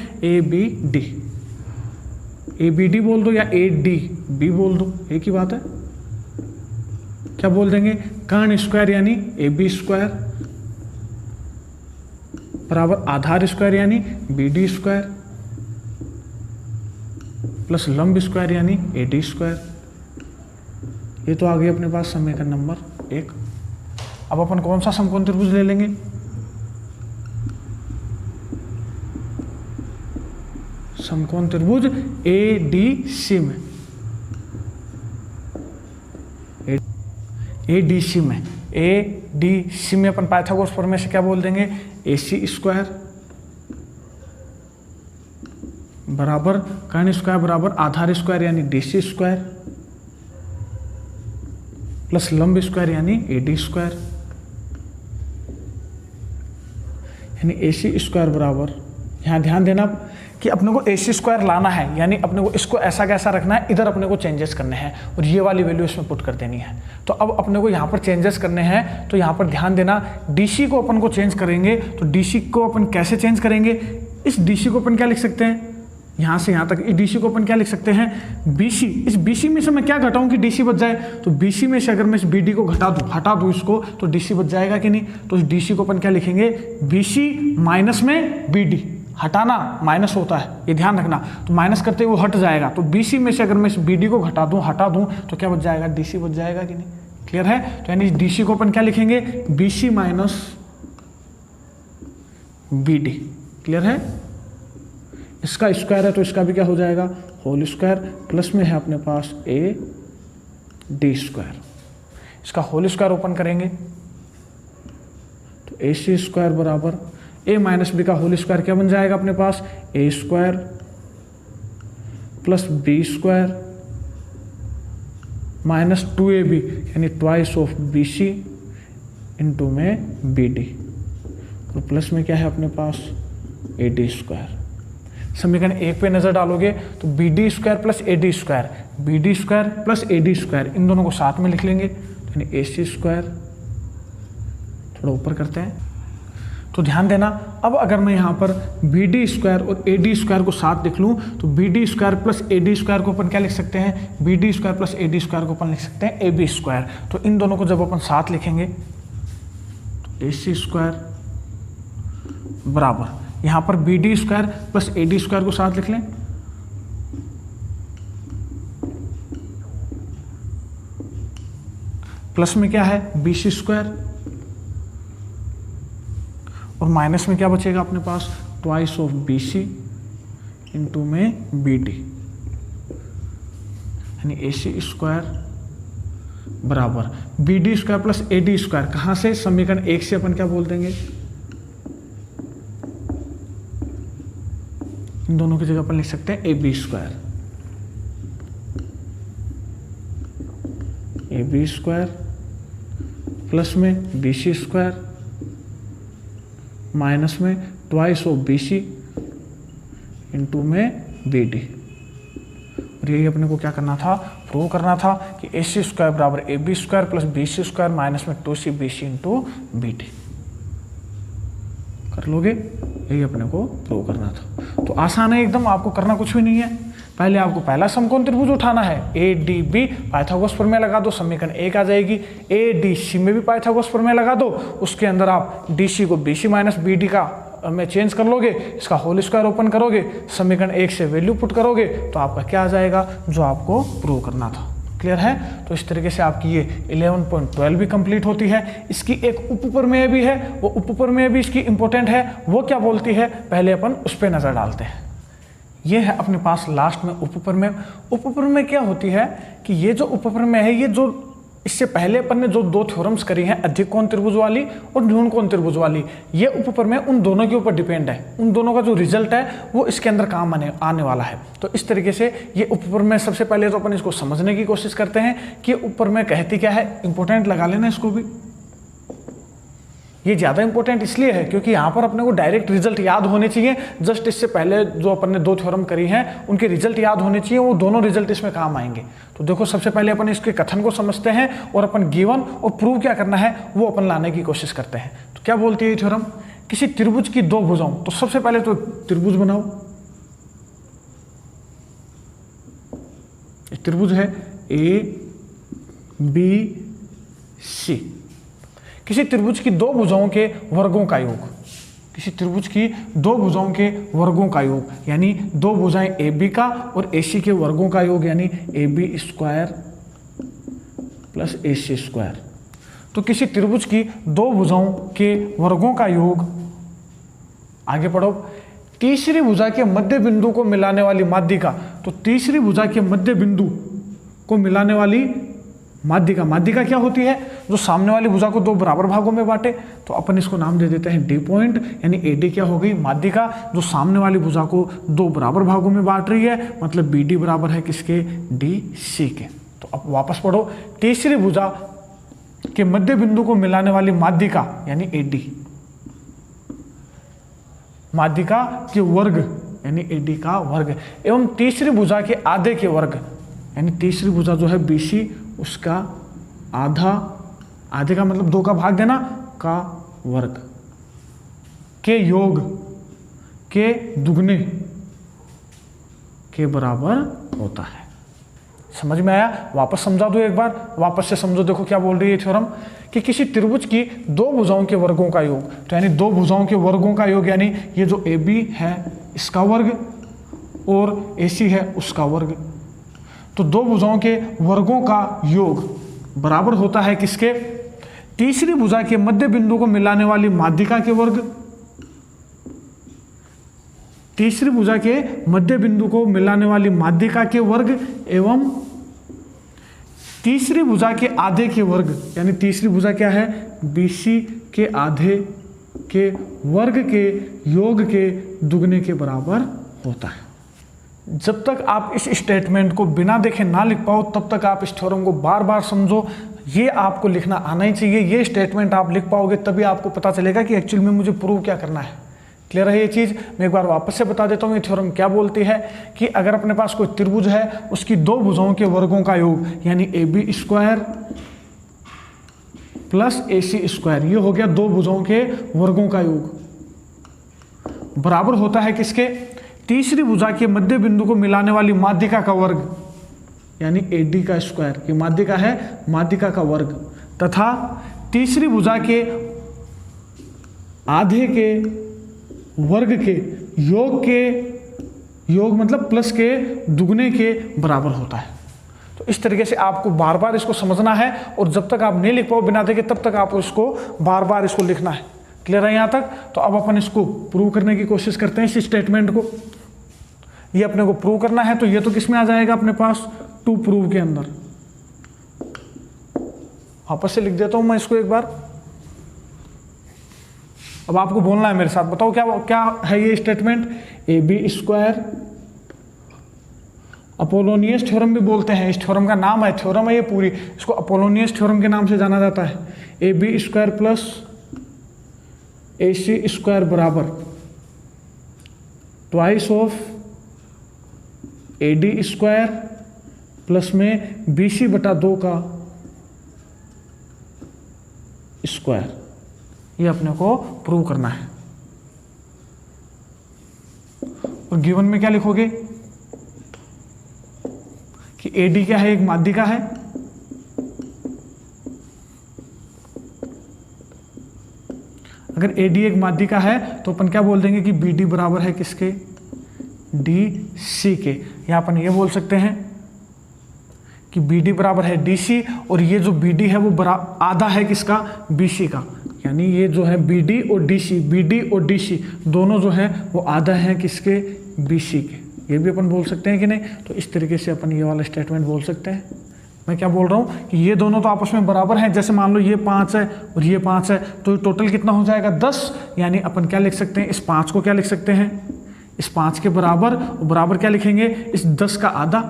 ABD बोल दो या ADB बोल दो, एक ही बात है। क्या बोल देंगे, कर्ण स्क्वायर यानी AB स्क्वायर बराबर आधार स्क्वायर यानी BD स्क्वायर प्लस लंब स्क्वायर यानी AD स्क्वायर। ये तो आ गई अपने पास समीकरण नंबर 1। अब अपन कौन सा समकोण त्रिभुज ले लेंगे, समकोण त्रिभुज ADC में। ADC में अपन पाइथागोरस प्रमेय से क्या बोल देंगे, AC स्क्वायर बराबर कर्ण स्क्वायर बराबर आधार स्क्वायर यानी DC स्क्वायर प्लस लंब स्क्वायर यानी AD स्क्वायर, यानी AC स्क्वायर बराबर, यहाँ ध्यान देना कि अपने को AC स्क्वायर लाना है, यानी अपने को इसको ऐसा कैसा रखना है, इधर अपने को चेंजेस करने हैं और ये वाली वैल्यू इसमें पुट कर देनी है। तो अब अपने को यहाँ पर चेंजेस करने हैं, तो यहाँ पर ध्यान देना DC को अपन को चेंज करेंगे। तो DC को अपन कैसे चेंज करेंगे, इस DC को अपन क्या लिख सकते हैं, यहाँ से यहाँ तक इस DC को अपन क्या लिख सकते हैं, BC। इस BC में से मैं क्या घटाऊँ कि DC बच जाए, तो BC में से अगर मैं इस BD को हटा दूँ इसको, तो DC बच जाएगा कि नहीं। तो इस DC को अपन क्या लिखेंगे, BC माइनस में BD। हटाना माइनस होता है, ये ध्यान रखना, तो माइनस करते हुए वो हट जाएगा। तो BC में से अगर मैं इस BD को हटा दूँ तो क्या बच जाएगा, DC बच जाएगा कि नहीं। क्लियर है। तो यानी DC को अपन क्या लिखेंगे, BC माइनस BD। क्लियर है। इसका स्क्वायर है तो इसका भी क्या हो जाएगा, होल स्क्वायर, प्लस में है अपने पास AD स्क्वायर। इसका होल स्क्वायर ओपन करेंगे तो AC स्क्वायर बराबर A माइनस B का होल स्क्वायर क्या बन जाएगा अपने पास, A square plus B square minus 2AB यानी ट्वाइस ऑफ BC इंटू में BD, और प्लस में क्या है अपने पास AD स्क्वायर। समीकरण 1 पे नजर डालोगे तो BD square plus AD square, BD square plus AD square, इन दोनों को साथ में लिख लेंगे, यानी AC स्क्वायर। थोड़ा ऊपर करते हैं तो ध्यान देना, अब अगर मैं यहाँ पर BD स्क्वायर और AD स्क्वायर को साथ लिख लूँ तो BD square plus AD square को अपन क्या लिख सकते हैं, BD square plus AD square को अपन लिख सकते हैं AB स्क्वायर। तो इन दोनों को जब अपन साथ लिखेंगे तो AC स्क्वायर बराबर, यहाँ पर BD square plus AD square को साथ लिख लें, प्लस में क्या है BC स्क्वायर, और माइनस में क्या बचेगा अपने पास, ट्वाइस ऑफ BC इंटू में BD, यानी AC स्क्वायर बराबर B D square plus A D square, कहाँ से, समीकरण 1 से अपन क्या बोल देंगे, इन दोनों की जगह अपन लिख सकते हैं A B square, A B square plus में बी सी स्क्वायर माइनस में twice of B C into में बी डी। और यही अपने को क्या करना था, प्रूव करना था कि ए सी स्क्वायर बराबर A B square plus B C square minus में 2c B C into B D. कर लोगे, यही अपने को प्रूव करना था। तो आसान है एकदम, आपको करना कुछ भी नहीं है। पहले आपको पहला समकोण त्रिभुज उठाना है, ए डी बी, पाइथागोरस प्रमेय लगा दो, समीकरण 1 आ जाएगी। ए डी सी में भी पाइथागोरस प्रमेय लगा दो, उसके अंदर आप डी सी को B C minus B D का में चेंज कर लोगे, इसका होल स्क्वायर ओपन करोगे, समीकरण 1 से वैल्यू पुट करोगे तो आपका क्या आ जाएगा, जो आपको प्रूव करना था। क्लियर है? तो इस तरीके से आपकी ये 11.12 भी कंप्लीट होती है। इसकी एक उपप्रमेय भी है, वो उपप्रमेय भी इसकी इंपॉर्टेंट है। वो क्या बोलती है, पहले अपन उस पर नजर डालते हैं। ये है अपने पास लास्ट में उपप्रमेय। उपप्रमेय क्या होती है कि ये जो उपप्रमेय है, ये जो इससे पहले अपन ने जो दो थ्योरम्स करी हैं, अधिक कोण त्रिभुज वाली और न्यून कोण त्रिभुज वाली, ये उपप्रमेय उन दोनों के ऊपर डिपेंड है। उन दोनों का जो रिजल्ट है वो इसके अंदर काम आने वाला है। तो इस तरीके से ये उपप्रमेय, सबसे पहले तो अपन इसको समझने की कोशिश करते हैं कि उपप्रमेय कहती क्या है। इंपॉर्टेंट लगा लेना इसको भी, ये ज़्यादा इंपॉर्टेंट इसलिए है क्योंकि यहाँ पर अपने को डायरेक्ट रिजल्ट याद होने चाहिए। जस्ट इससे पहले जो अपन ने दो थ्योरम करी हैं उनके रिजल्ट याद होने चाहिए, वो दोनों रिजल्ट इसमें काम आएंगे। तो देखो, सबसे पहले अपन इसके कथन को समझते हैं और अपन गिवन और प्रूव क्या करना है वो अपन लाने की कोशिश करते हैं। तो क्या बोलती है ये थ्योरम, किसी त्रिभुज की दो भुजाओं, तो सबसे पहले तो त्रिभुज बनाओ। त्रिभुज है ए बी सी, किसी त्रिभुज की दो भुजाओं के वर्गों का योग, किसी त्रिभुज की दो भुजाओं के वर्गों का योग, यानी दो भुजाएं ए बी का और ए सी के वर्गों का योग, यानी A B square plus A C square. तो किसी त्रिभुज की दो भुजाओं के वर्गों का योग, आगे पढ़ो, तीसरी भुजा के मध्य बिंदु को मिलाने वाली माध्यिका। तो तीसरी भुजा के मध्य बिंदु को मिलाने वाली माध्यिका, माध्यिका क्या होती है, जो सामने वाली भुजा को दो बराबर भागों में बांटे। तो अपन इसको नाम दे देते हैं डी पॉइंट, यानी ए डी क्या हो गई, माध्यिका जो सामने वाली भुजा को दो बराबर भागों में बांट रही है, मतलब बी डी बराबर है किसके, डी सी के। तो अब वापस पढ़ो, तीसरी भुजा के मध्य बिंदु को मिलाने वाली माध्यिका यानी ए डी, माध्यिका के वर्ग यानी ए डी का वर्ग, एवं तीसरी भुजा के आधे के वर्ग, यानी तीसरी भुजा जो है बी सी, उसका आधा, आधे का मतलब दो का भाग देना, का वर्ग के योग के दुगने के बराबर होता है। समझ में आया? वापस समझा दो एक बार, वापस से समझो। देखो क्या बोल रही है थ्योरम कि किसी त्रिभुज की दो भुजाओं के वर्गों का योग, तो यानी दो भुजाओं के वर्गों का योग, यानी ये जो ए बी है इसका वर्ग और ए सी है उसका वर्ग। तो दो भुजाओं के वर्गों का योग बराबर होता है किसके, तीसरी भुजा के मध्य बिंदु को मिलाने वाली माध्यिका के वर्ग, तीसरी भुजा के मध्य बिंदु को मिलाने वाली माध्यिका के वर्ग, एवं तीसरी भुजा के आधे के वर्ग, यानी तीसरी भुजा क्या है, बीसी के आधे के वर्ग के योग के दुगने के बराबर होता है। जब तक आप इस स्टेटमेंट को बिना देखे ना लिख पाओ तब तक आप इस थ्योरम को बार बार समझो। ये आपको लिखना आना ही चाहिए। ये स्टेटमेंट आप लिख पाओगे तभी आपको पता चलेगा कि एक्चुअल में मुझे प्रूव क्या करना है। क्लियर है ये चीज़? मैं एक बार वापस से बता देता हूँ ये थ्योरम क्या बोलती है कि अगर अपने पास कोई त्रिभुज है, उसकी दो भुजाओं के वर्गों का योग, यानी A B square plus A C square, ये हो गया दो भुजाओं के वर्गों का योग, बराबर होता है किसके, तीसरी भुजा के मध्य बिंदु को मिलाने वाली माध्यिका का वर्ग, यानी ए डी का स्क्वायर, ये माध्यिका है, माध्यिका का वर्ग, तथा तीसरी भुजा के आधे के वर्ग के योग मतलब प्लस के दुगने के बराबर होता है। तो इस तरीके से आपको बार बार इसको समझना है और जब तक आप नहीं लिख पाओ बिना देखे तब तक आपको इसको बार बार इसको लिखना है। क्लियर है यहाँ तक? तो अब अपन इसको प्रूव करने की कोशिश करते हैं इस स्टेटमेंट को। ये अपने को प्रूव करना है तो ये तो किस में आ जाएगा अपने पास, टू प्रूव के अंदर। वापस से लिख देता हूं मैं इसको एक बार। अब आपको बोलना है मेरे साथ, बताओ क्या क्या है ये statement. A B square, Apollonius theorem भी बोलते हैं, इस थ्योरम का नाम है, थ्योरम है ये पूरी, इसको अपोलोनियस थ्योरम के नाम से जाना जाता है। A B square plus A C square बराबर twice of A D square plus में बी सी बटा 2 का स्क्वायर, ये अपने को प्रूव करना है। और गिवन में क्या लिखोगे कि ए डी क्या है, एक माध्यिका है, अगर ए डी एक माध्यिका है तो अपन क्या बोल देंगे कि बी डी बराबर है किसके, डी सी के। या अपन ये बोल सकते हैं कि बी डी बराबर है डी सी, और ये जो बी डी है वो आधा है किसका, बी सी का। यानी ये जो है बी डी और डी सी, बी डी और डी सी दोनों जो है वो आधा है किसके, बी सी के। ये भी अपन बोल सकते हैं कि नहीं। तो इस तरीके से अपन ये वाला स्टेटमेंट बोल सकते हैं। मैं क्या बोल रहा हूँ कि ये दोनों तो आपस में बराबर हैं। जैसे मान लो ये 5 है और ये 5 है, तो टोटल कितना हो जाएगा 10। यानी अपन क्या लिख सकते हैं, इस 5 को क्या लिख सकते हैं, इस 5 के बराबर, बराबर क्या लिखेंगे, इस 10 का आधा।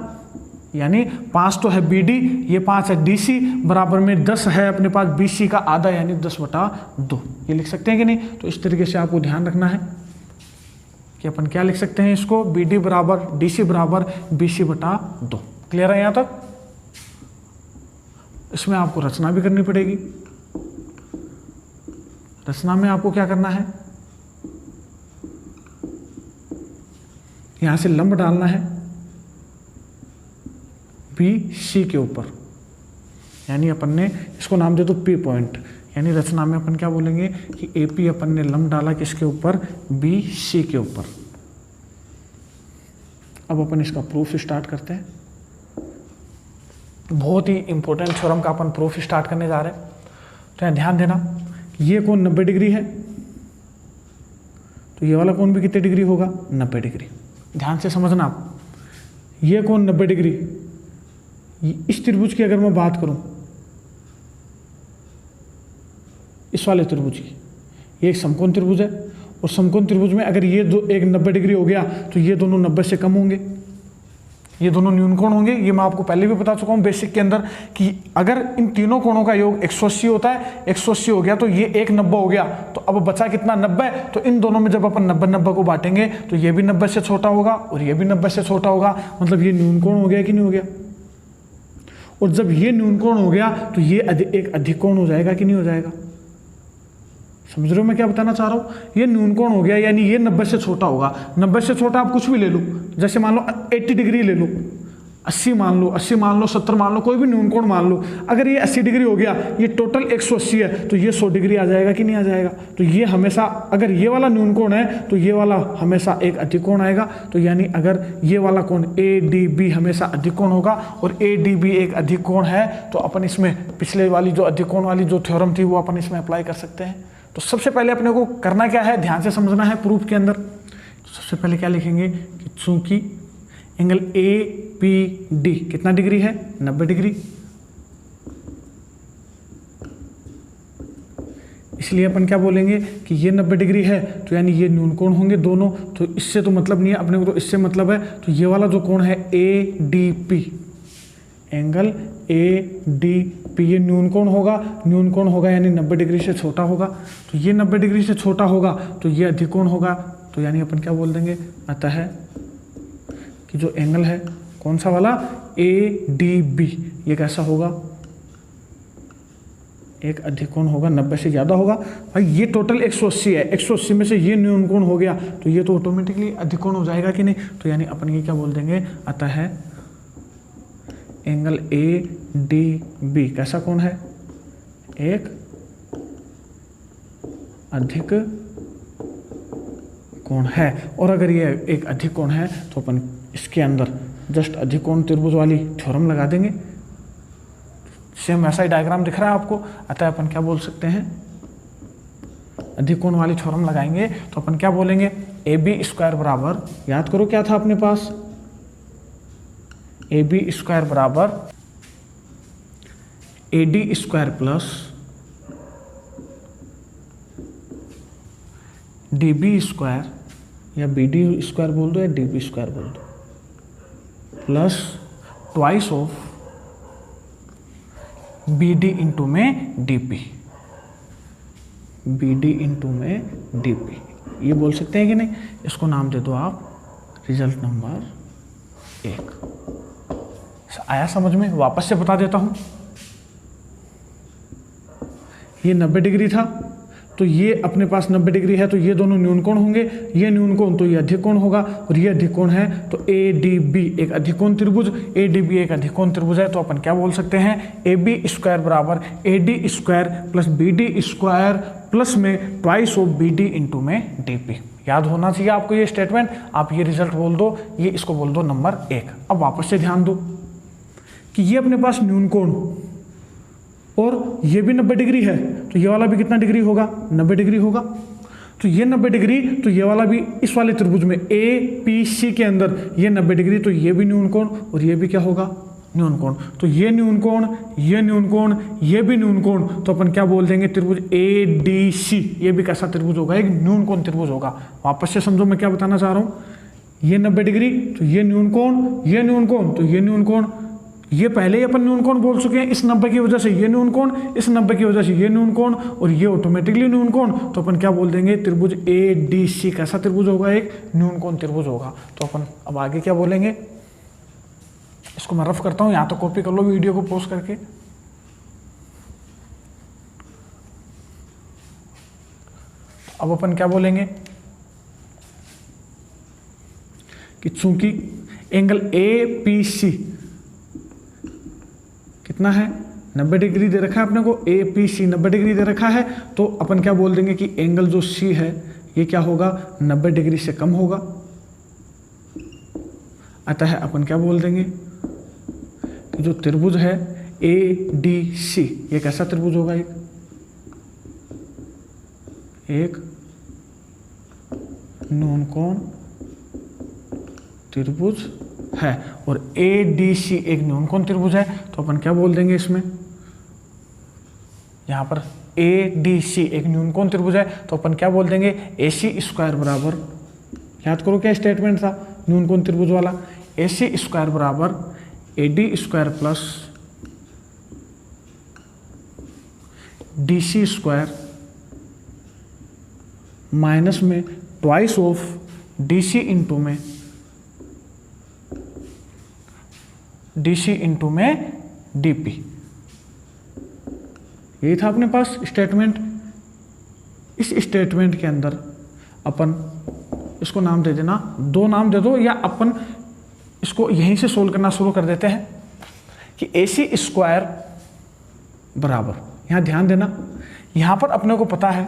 यानी 5 तो है बी डी, ये 5 है डी सी, बराबर में 10 है अपने पास बी सी का आधा, यानी 10/2। ये लिख सकते हैं कि नहीं। तो इस तरीके से आपको ध्यान रखना है कि अपन क्या लिख सकते हैं इसको, बी डी बराबर डी सी बराबर बी सी बटा 2। क्लियर है यहाँ तक। इसमें आपको रचना भी करनी पड़ेगी। रचना में आपको क्या करना है, यहां से लंब डालना है बी सी के ऊपर, यानी अपन ने इसको नाम दे दो पी पॉइंट। यानी रचना में अपन क्या बोलेंगे कि ए पी अपन ने लंब डाला किसके ऊपर, बी सी के ऊपर। अब अपन इसका प्रूफ स्टार्ट करते हैं। बहुत ही इंपॉर्टेंट थ्योरम का अपन प्रूफ स्टार्ट करने जा रहे हैं। तो यहाँ ध्यान देना कि ये कोण 90 डिग्री है, तो ये वाला कोण भी कितने डिग्री होगा, 90 डिग्री। ध्यान से समझना आप, ये कोण 90 डिग्री। इस त्रिभुज की अगर मैं बात करूं, इस वाले त्रिभुज की, ये एक समकोण त्रिभुज है, और समकोण त्रिभुज में अगर ये दो एक 90 डिग्री हो गया तो ये दोनों 90 से कम होंगे, ये दोनों न्यून कोण होंगे। ये मैं आपको पहले भी बता चुका हूं बेसिक के अंदर कि अगर इन तीनों कोणों का योग 180 होता है, 180 हो गया तो ये एक 90 हो गया, तो अब बचा कितना 90। तो इन दोनों में जब अपन 90-90 को बांटेंगे तो ये भी 90 से छोटा होगा और ये भी 90 से छोटा होगा, मतलब ये न्यून कोण हो गया कि नहीं हो गया। और जब ये न्यून कोण हो गया तो ये एक अधिक कोण हो जाएगा कि नहीं हो जाएगा। समझ रहे हो मैं क्या बताना चाह रहा हूँ। ये न्यून कोण हो गया, यानी ये 90 से छोटा होगा। 90 से छोटा आप कुछ भी ले लो, जैसे मान लो 80 डिग्री ले लो, 80 मान लो, 80 मान लो, 70 मान लो, कोई भी न्यून कोण मान लो। अगर ये 80 डिग्री हो गया, ये टोटल 180 है, तो ये 100 डिग्री आ जाएगा कि नहीं आ जाएगा। तो ये हमेशा, अगर ये वाला न्यून कोण है तो ये वाला हमेशा एक अधिक कोण आएगा। तो यानी अगर ये वाला कोण ए डी बी हमेशा अधिक कोण होगा और ए डी बी एक अधिक कोण है, तो अपन इसमें पिछले वाली जो अधिक कोण वाली जो थ्योरम थी वो अपन इसमें अप्लाई कर सकते हैं। तो सबसे पहले अपने को करना क्या है, ध्यान से समझना है प्रूफ के अंदर। तो सबसे पहले क्या लिखेंगे कि चूंकि एंगल ए पी डी कितना डिग्री है, 90 डिग्री, इसलिए अपन क्या बोलेंगे कि ये 90 डिग्री है, तो यानी ये न्यून कोण होंगे दोनों। तो इससे तो मतलब नहीं है अपने को, तो इससे मतलब है तो ये वाला जो कोण है A D P, angle A D P, ये न्यून कोण होगा। न्यून कोण होगा यानी 90 डिग्री से छोटा होगा, तो ये 90 डिग्री से छोटा होगा तो ये अधिक कोण होगा। तो यानी अपन क्या बोल देंगे, अतः कि जो एंगल है कौन सा वाला, ए डी बी, ये कैसा होगा, एक अधिक कोण होगा, 90 से ज़्यादा होगा। भाई ये टोटल 180 है, 180 में से ये न्यून कोण हो गया तो ये तो ऑटोमेटिकली अधिक कोण हो जाएगा कि नहीं। तो यानी अपन ये क्या बोल देंगे, अतः एंगल ए डी बी कैसा कोण है, एक अधिक कोण है। और अगर ये एक अधिक कोण है तो अपन इसके अंदर जस्ट अधिक कोण त्रिभुज वाली थ्योरम लगा देंगे। सेम ऐसा ही डायग्राम दिख रहा है आपको। अतः अपन क्या बोल सकते हैं, अधिक कोण वाली थ्योरम लगाएंगे तो अपन क्या बोलेंगे, ए बी स्क्वायर बराबर, याद करो क्या था अपने पास, ए बी स्क्वायर बराबर AD square plus DB square, या BD स्क्वायर बोल दो या DB स्क्वायर बोल दो, plus twice of BD into में DP, BD इंटू में DP, ये बोल सकते हैं कि नहीं। इसको नाम दे दो आप रिजल्ट नंबर 1। आया समझ में? वापस से बता देता हूं, ये 90 डिग्री था, तो ये अपने पास 90 डिग्री है, तो ये दोनों न्यून कोण होंगे, ये न्यून कोण तो ये अधिक कोण होगा, और ये अधिक कोण है तो ADB एक अधिक कोण त्रिभुज, ADB एक अधिक कोण त्रिभुज है, तो अपन क्या बोल सकते हैं, AB स्क्वायर बराबर AD square plus BD square plus में ट्वाइस ऑफ BD इंटू में DP। याद होना चाहिए आपको ये स्टेटमेंट। आप ये रिजल्ट बोल दो, ये इसको बोल दो नंबर 1। अब वापस से ध्यान दो कि ये अपने पास न्यून कोण और ये भी 90 डिग्री है, तो ये वाला भी कितना डिग्री होगा, 90 डिग्री होगा। तो ये 90 डिग्री, तो ये वाला भी इस वाले त्रिभुज में APC के अंदर ये 90 डिग्री, तो ये भी न्यून कोण और ये भी क्या होगा, न्यून कोण। तो ये न्यून कोण, ये न्यून कोण, ये भी न्यून कोण, तो अपन क्या बोल देंगे, त्रिभुज ADC। ये भी कैसा त्रिभुज होगा, एक न्यून कोण त्रिभुज होगा। वापस से समझो मैं क्या बताना चाह रहा हूँ, ये 90 डिग्री, तो ये न्यून कोण, ये न्यून कोण, तो ये न्यून कोण, ये पहले ही अपन न्यून कोण बोल चुके हैं, इस 90 की वजह से ये न्यून कोण, इस 90 की वजह से ये न्यून कोण, और ये ऑटोमेटिकली न्यून कोण, तो अपन क्या बोल देंगे, त्रिभुज ADC कैसा त्रिभुज होगा, एक न्यून कोण त्रिभुज होगा। तो अपन अब आगे क्या बोलेंगे, इसको मैं रफ करता हूं, यहां तो कॉपी कर लो वीडियो को पॉज करके। अब अपन क्या बोलेंगे कि चूंकि एंगल APC कितना है, 90 डिग्री दे रखा है अपने को, APC 90 डिग्री दे रखा है, तो अपन क्या बोल देंगे कि एंगल जो C है ये क्या होगा, 90 डिग्री से कम होगा। अतः अपन क्या बोल देंगे कि जो त्रिभुज है ADC ये कैसा त्रिभुज होगा, एक न्यून कोण त्रिभुज है, और ADC एक न्यून कोण त्रिभुज है, तो अपन क्या बोल देंगे इसमें, यहां पर ADC एक न्यून कोण त्रिभुज है, तो अपन क्या बोल देंगे, AC स्क्वायर बराबर, याद करो क्या स्टेटमेंट था न्यून कोण त्रिभुज वाला, AC स्क्वायर बराबर AD square plus DC square minus में ट्वाइस ऑफ DC इंटू में DP। यही था अपने पास स्टेटमेंट। इस स्टेटमेंट के अंदर अपन इसको नाम दे देना, 2 नाम दे दो, या अपन इसको यहीं से सोल्व करना शुरू कर देते हैं कि AC स्क्वायर बराबर, यहां ध्यान देना, यहां पर अपने को पता है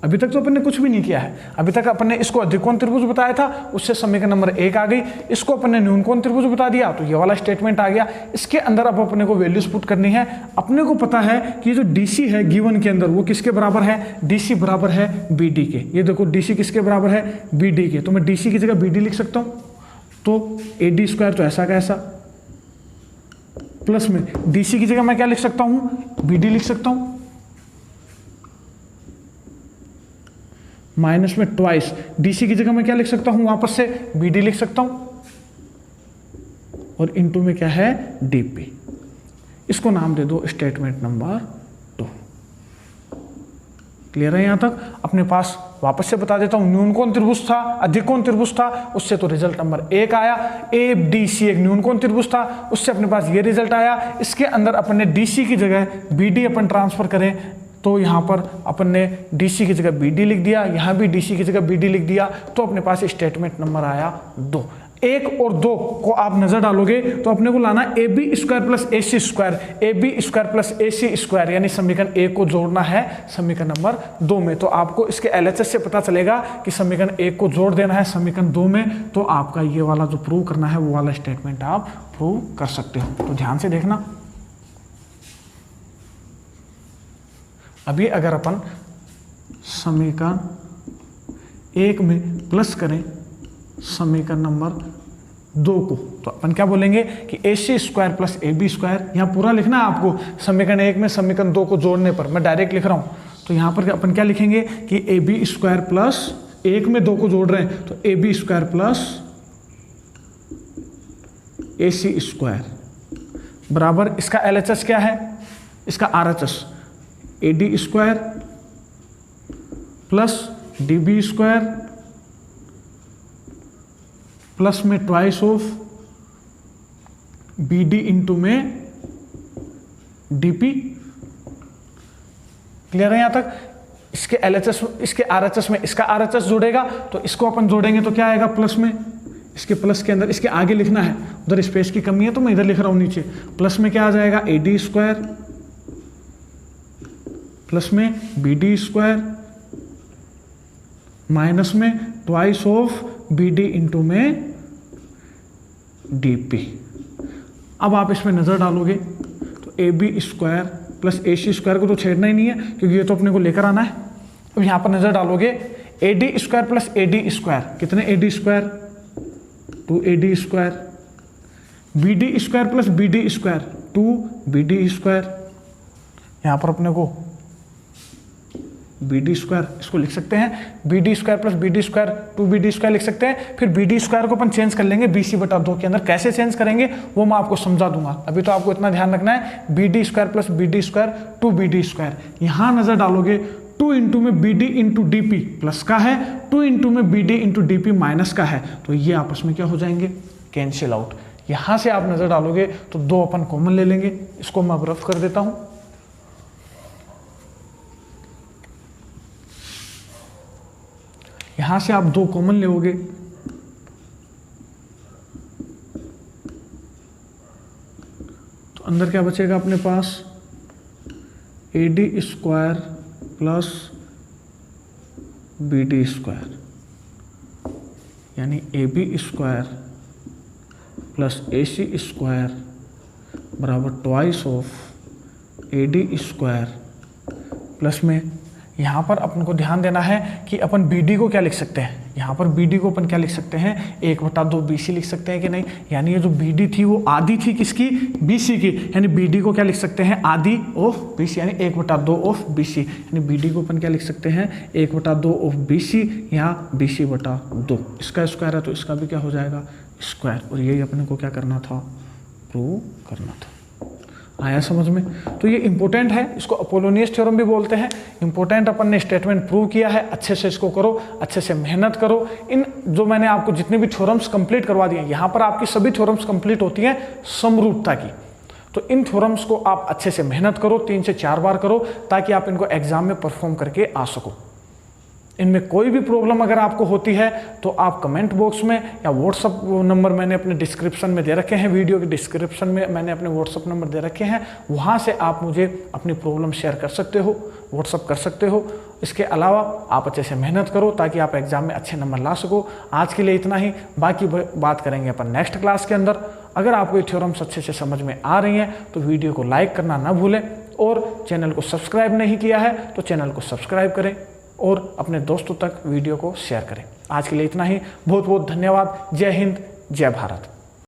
अभी तक तो अपन ने कुछ भी नहीं किया है, अभी तक अपन ने इसको अधिकोण त्रिभुज बताया था, उससे समीकरण नंबर 1 आ गई, इसको अपन ने न्यून कोण त्रिभुज बता दिया, तो ये वाला स्टेटमेंट आ गया। इसके अंदर अब अपने को वैल्यूज पुट करनी है। अपने को पता है कि जो DC है गिवन के अंदर वो किसके बराबर है, DC बराबर है BD के। ये देखो DC किसके बराबर है, BD के, तो मैं DC की जगह BD लिख सकता हूँ, तो AD स्क्वायर तो ऐसा का ऐसा, प्लस में DC की जगह मैं क्या लिख सकता हूँ, BD लिख सकता हूँ, माइनस में ट्वाइस, DC की जगह मैं क्या लिख सकता हूं, वापस से BD लिख सकता हूं, और इनटू में क्या है DP। इसको नाम दे दो स्टेटमेंट नंबर 2। क्लियर है यहां तक? अपने पास वापस से बता देता हूं, न्यून कोण त्रिभुज था, अधिक कोण त्रिभुज था, उससे तो रिजल्ट नंबर 1 आया। ADC एक न्यून कोण त्रिभुज था, उससे अपने पास ये रिजल्ट आया। इसके अंदर अपन ने DC की जगह BD अपन ट्रांसफर करें, तो यहाँ पर अपन ने DC की जगह BD लिख दिया, यहाँ भी DC की जगह BD लिख दिया, तो अपने पास स्टेटमेंट नंबर आया 2। 1 और 2 को आप नजर डालोगे तो अपने को लाना AB square plus AC square, AB square plus AC square, यानी समीकरण 1 को जोड़ना है समीकरण नंबर 2 में। तो आपको इसके LHS से पता चलेगा कि समीकरण 1 को जोड़ देना है समीकरण 2 में, तो आपका ये वाला जो प्रूव करना है वो वाला स्टेटमेंट आप प्रूव कर सकते हो। तो ध्यान से देखना, अभी अगर अपन समीकरण 1 में प्लस करें समीकरण नंबर 2 को, तो अपन क्या बोलेंगे कि AC square plus AB square, यहाँ पूरा लिखना है आपको समीकरण 1 में समीकरण 2 को जोड़ने पर, मैं डायरेक्ट लिख रहा हूँ। तो यहाँ पर अपन क्या लिखेंगे कि AB स्क्वायर प्लस 1 में 2 को जोड़ रहे हैं तो AB square plus AC square बराबर इसका LHS क्या है, इसका RHS AD square plus DB square plus में ट्वाइस ऑफ BD इंटू में DP। क्लियर है यहाँ तक? इसके LHS इसके RHS में इसका RHS जोड़ेगा तो इसको अपन जोड़ेंगे तो क्या आएगा प्लस में, इसके प्लस के अंदर इसके आगे लिखना है, उधर स्पेस की कमी है तो मैं इधर लिख रहा हूं नीचे। प्लस में क्या आ जाएगा AD स्क्वायर प्लस में BD स्क्वायर माइनस में ट्वाइस ऑफ BD इंटू में DP। अब आप इसमें नजर डालोगे तो AB square plus AC square को तो छेड़ना ही नहीं है क्योंकि ये तो अपने को लेकर आना है। अब यहां पर नजर डालोगे AD square plus AD square, कितने AD square 2AD square, BD square plus BD square 2BD square, यहां पर अपने को BD स्क्वायर इसको लिख सकते हैं, BD square plus BD square 2BD square लिख सकते हैं। फिर BD स्क्वायर को अपन चेंज कर लेंगे BC/2 के अंदर, कैसे चेंज करेंगे वो मैं आपको समझा दूंगा। अभी तो आपको इतना ध्यान रखना है BD square plus BD square 2BD square. यहां नजर डालोगे 2 इंटू में BD इंटू DP प्लस का है, 2 इंटू में BD इंटू DP माइनस का है, तो ये आपस में क्या हो जाएंगे कैंसिल आउट। यहां से आप नजर डालोगे तो 2 अपन कॉमन ले लेंगे, इसको मैं रफ कर देता हूं। यहां से आप 2 कॉमन लोगे तो अंदर क्या बचेगा अपने पास AD square plus BD square, यानी AB square plus AC square बराबर twice of AD square plus में यहाँ पर अपन को ध्यान देना है कि अपन BD को क्या लिख सकते हैं, यहाँ पर BD को अपन क्या लिख सकते हैं 1/2 BC लिख सकते हैं कि नहीं, यानी ये जो BD थी वो आधी थी किसकी BC की, यानी BD को क्या लिख सकते हैं आधी ऑफ BC, यानी 1/2 ऑफ BC, यानी BD को अपन क्या लिख सकते हैं 1/2 ऑफ BC या BC/2। इसका स्क्वायर है तो इसका भी क्या हो जाएगा स्क्वायर, और यही अपने को क्या करना था प्रूव करना था। आया समझ में? तो ये इंपॉर्टेंट है, इसको अपोलोनियस थ्योरम भी बोलते हैं। इंपॉर्टेंट अपन ने स्टेटमेंट प्रूव किया है, अच्छे से इसको करो, अच्छे से मेहनत करो। इन जो मैंने आपको जितने भी थ्योरम्स कंप्लीट करवा दिए, यहाँ पर आपकी सभी थ्योरम्स कंप्लीट होती हैं समरूपता की, तो इन थ्योरम्स को आप अच्छे से मेहनत करो, 3 से 4 बार करो ताकि आप इनको एग्जाम में परफॉर्म करके आ सको। इनमें कोई भी प्रॉब्लम अगर आपको होती है तो आप कमेंट बॉक्स में या व्हाट्सअप नंबर मैंने अपने डिस्क्रिप्शन में दे रखे हैं, वीडियो के डिस्क्रिप्शन में मैंने अपने व्हाट्सअप नंबर दे रखे हैं, वहाँ से आप मुझे अपनी प्रॉब्लम शेयर कर सकते हो, व्हाट्सअप कर सकते हो। इसके अलावा आप अच्छे से मेहनत करो ताकि आप एग्जाम में अच्छे नंबर ला सको। आज के लिए इतना ही, बाकी बात करेंगे अपन नेक्स्ट क्लास के अंदर। अगर आपको ये थ्योरम्स अच्छे से समझ में आ रही हैं तो वीडियो को लाइक करना ना भूलें, और चैनल को सब्सक्राइब नहीं किया है तो चैनल को सब्सक्राइब करें और अपने दोस्तों तक वीडियो को शेयर करें। आज के लिए इतना ही, बहुत बहुत धन्यवाद। जय हिंद, जय भारत।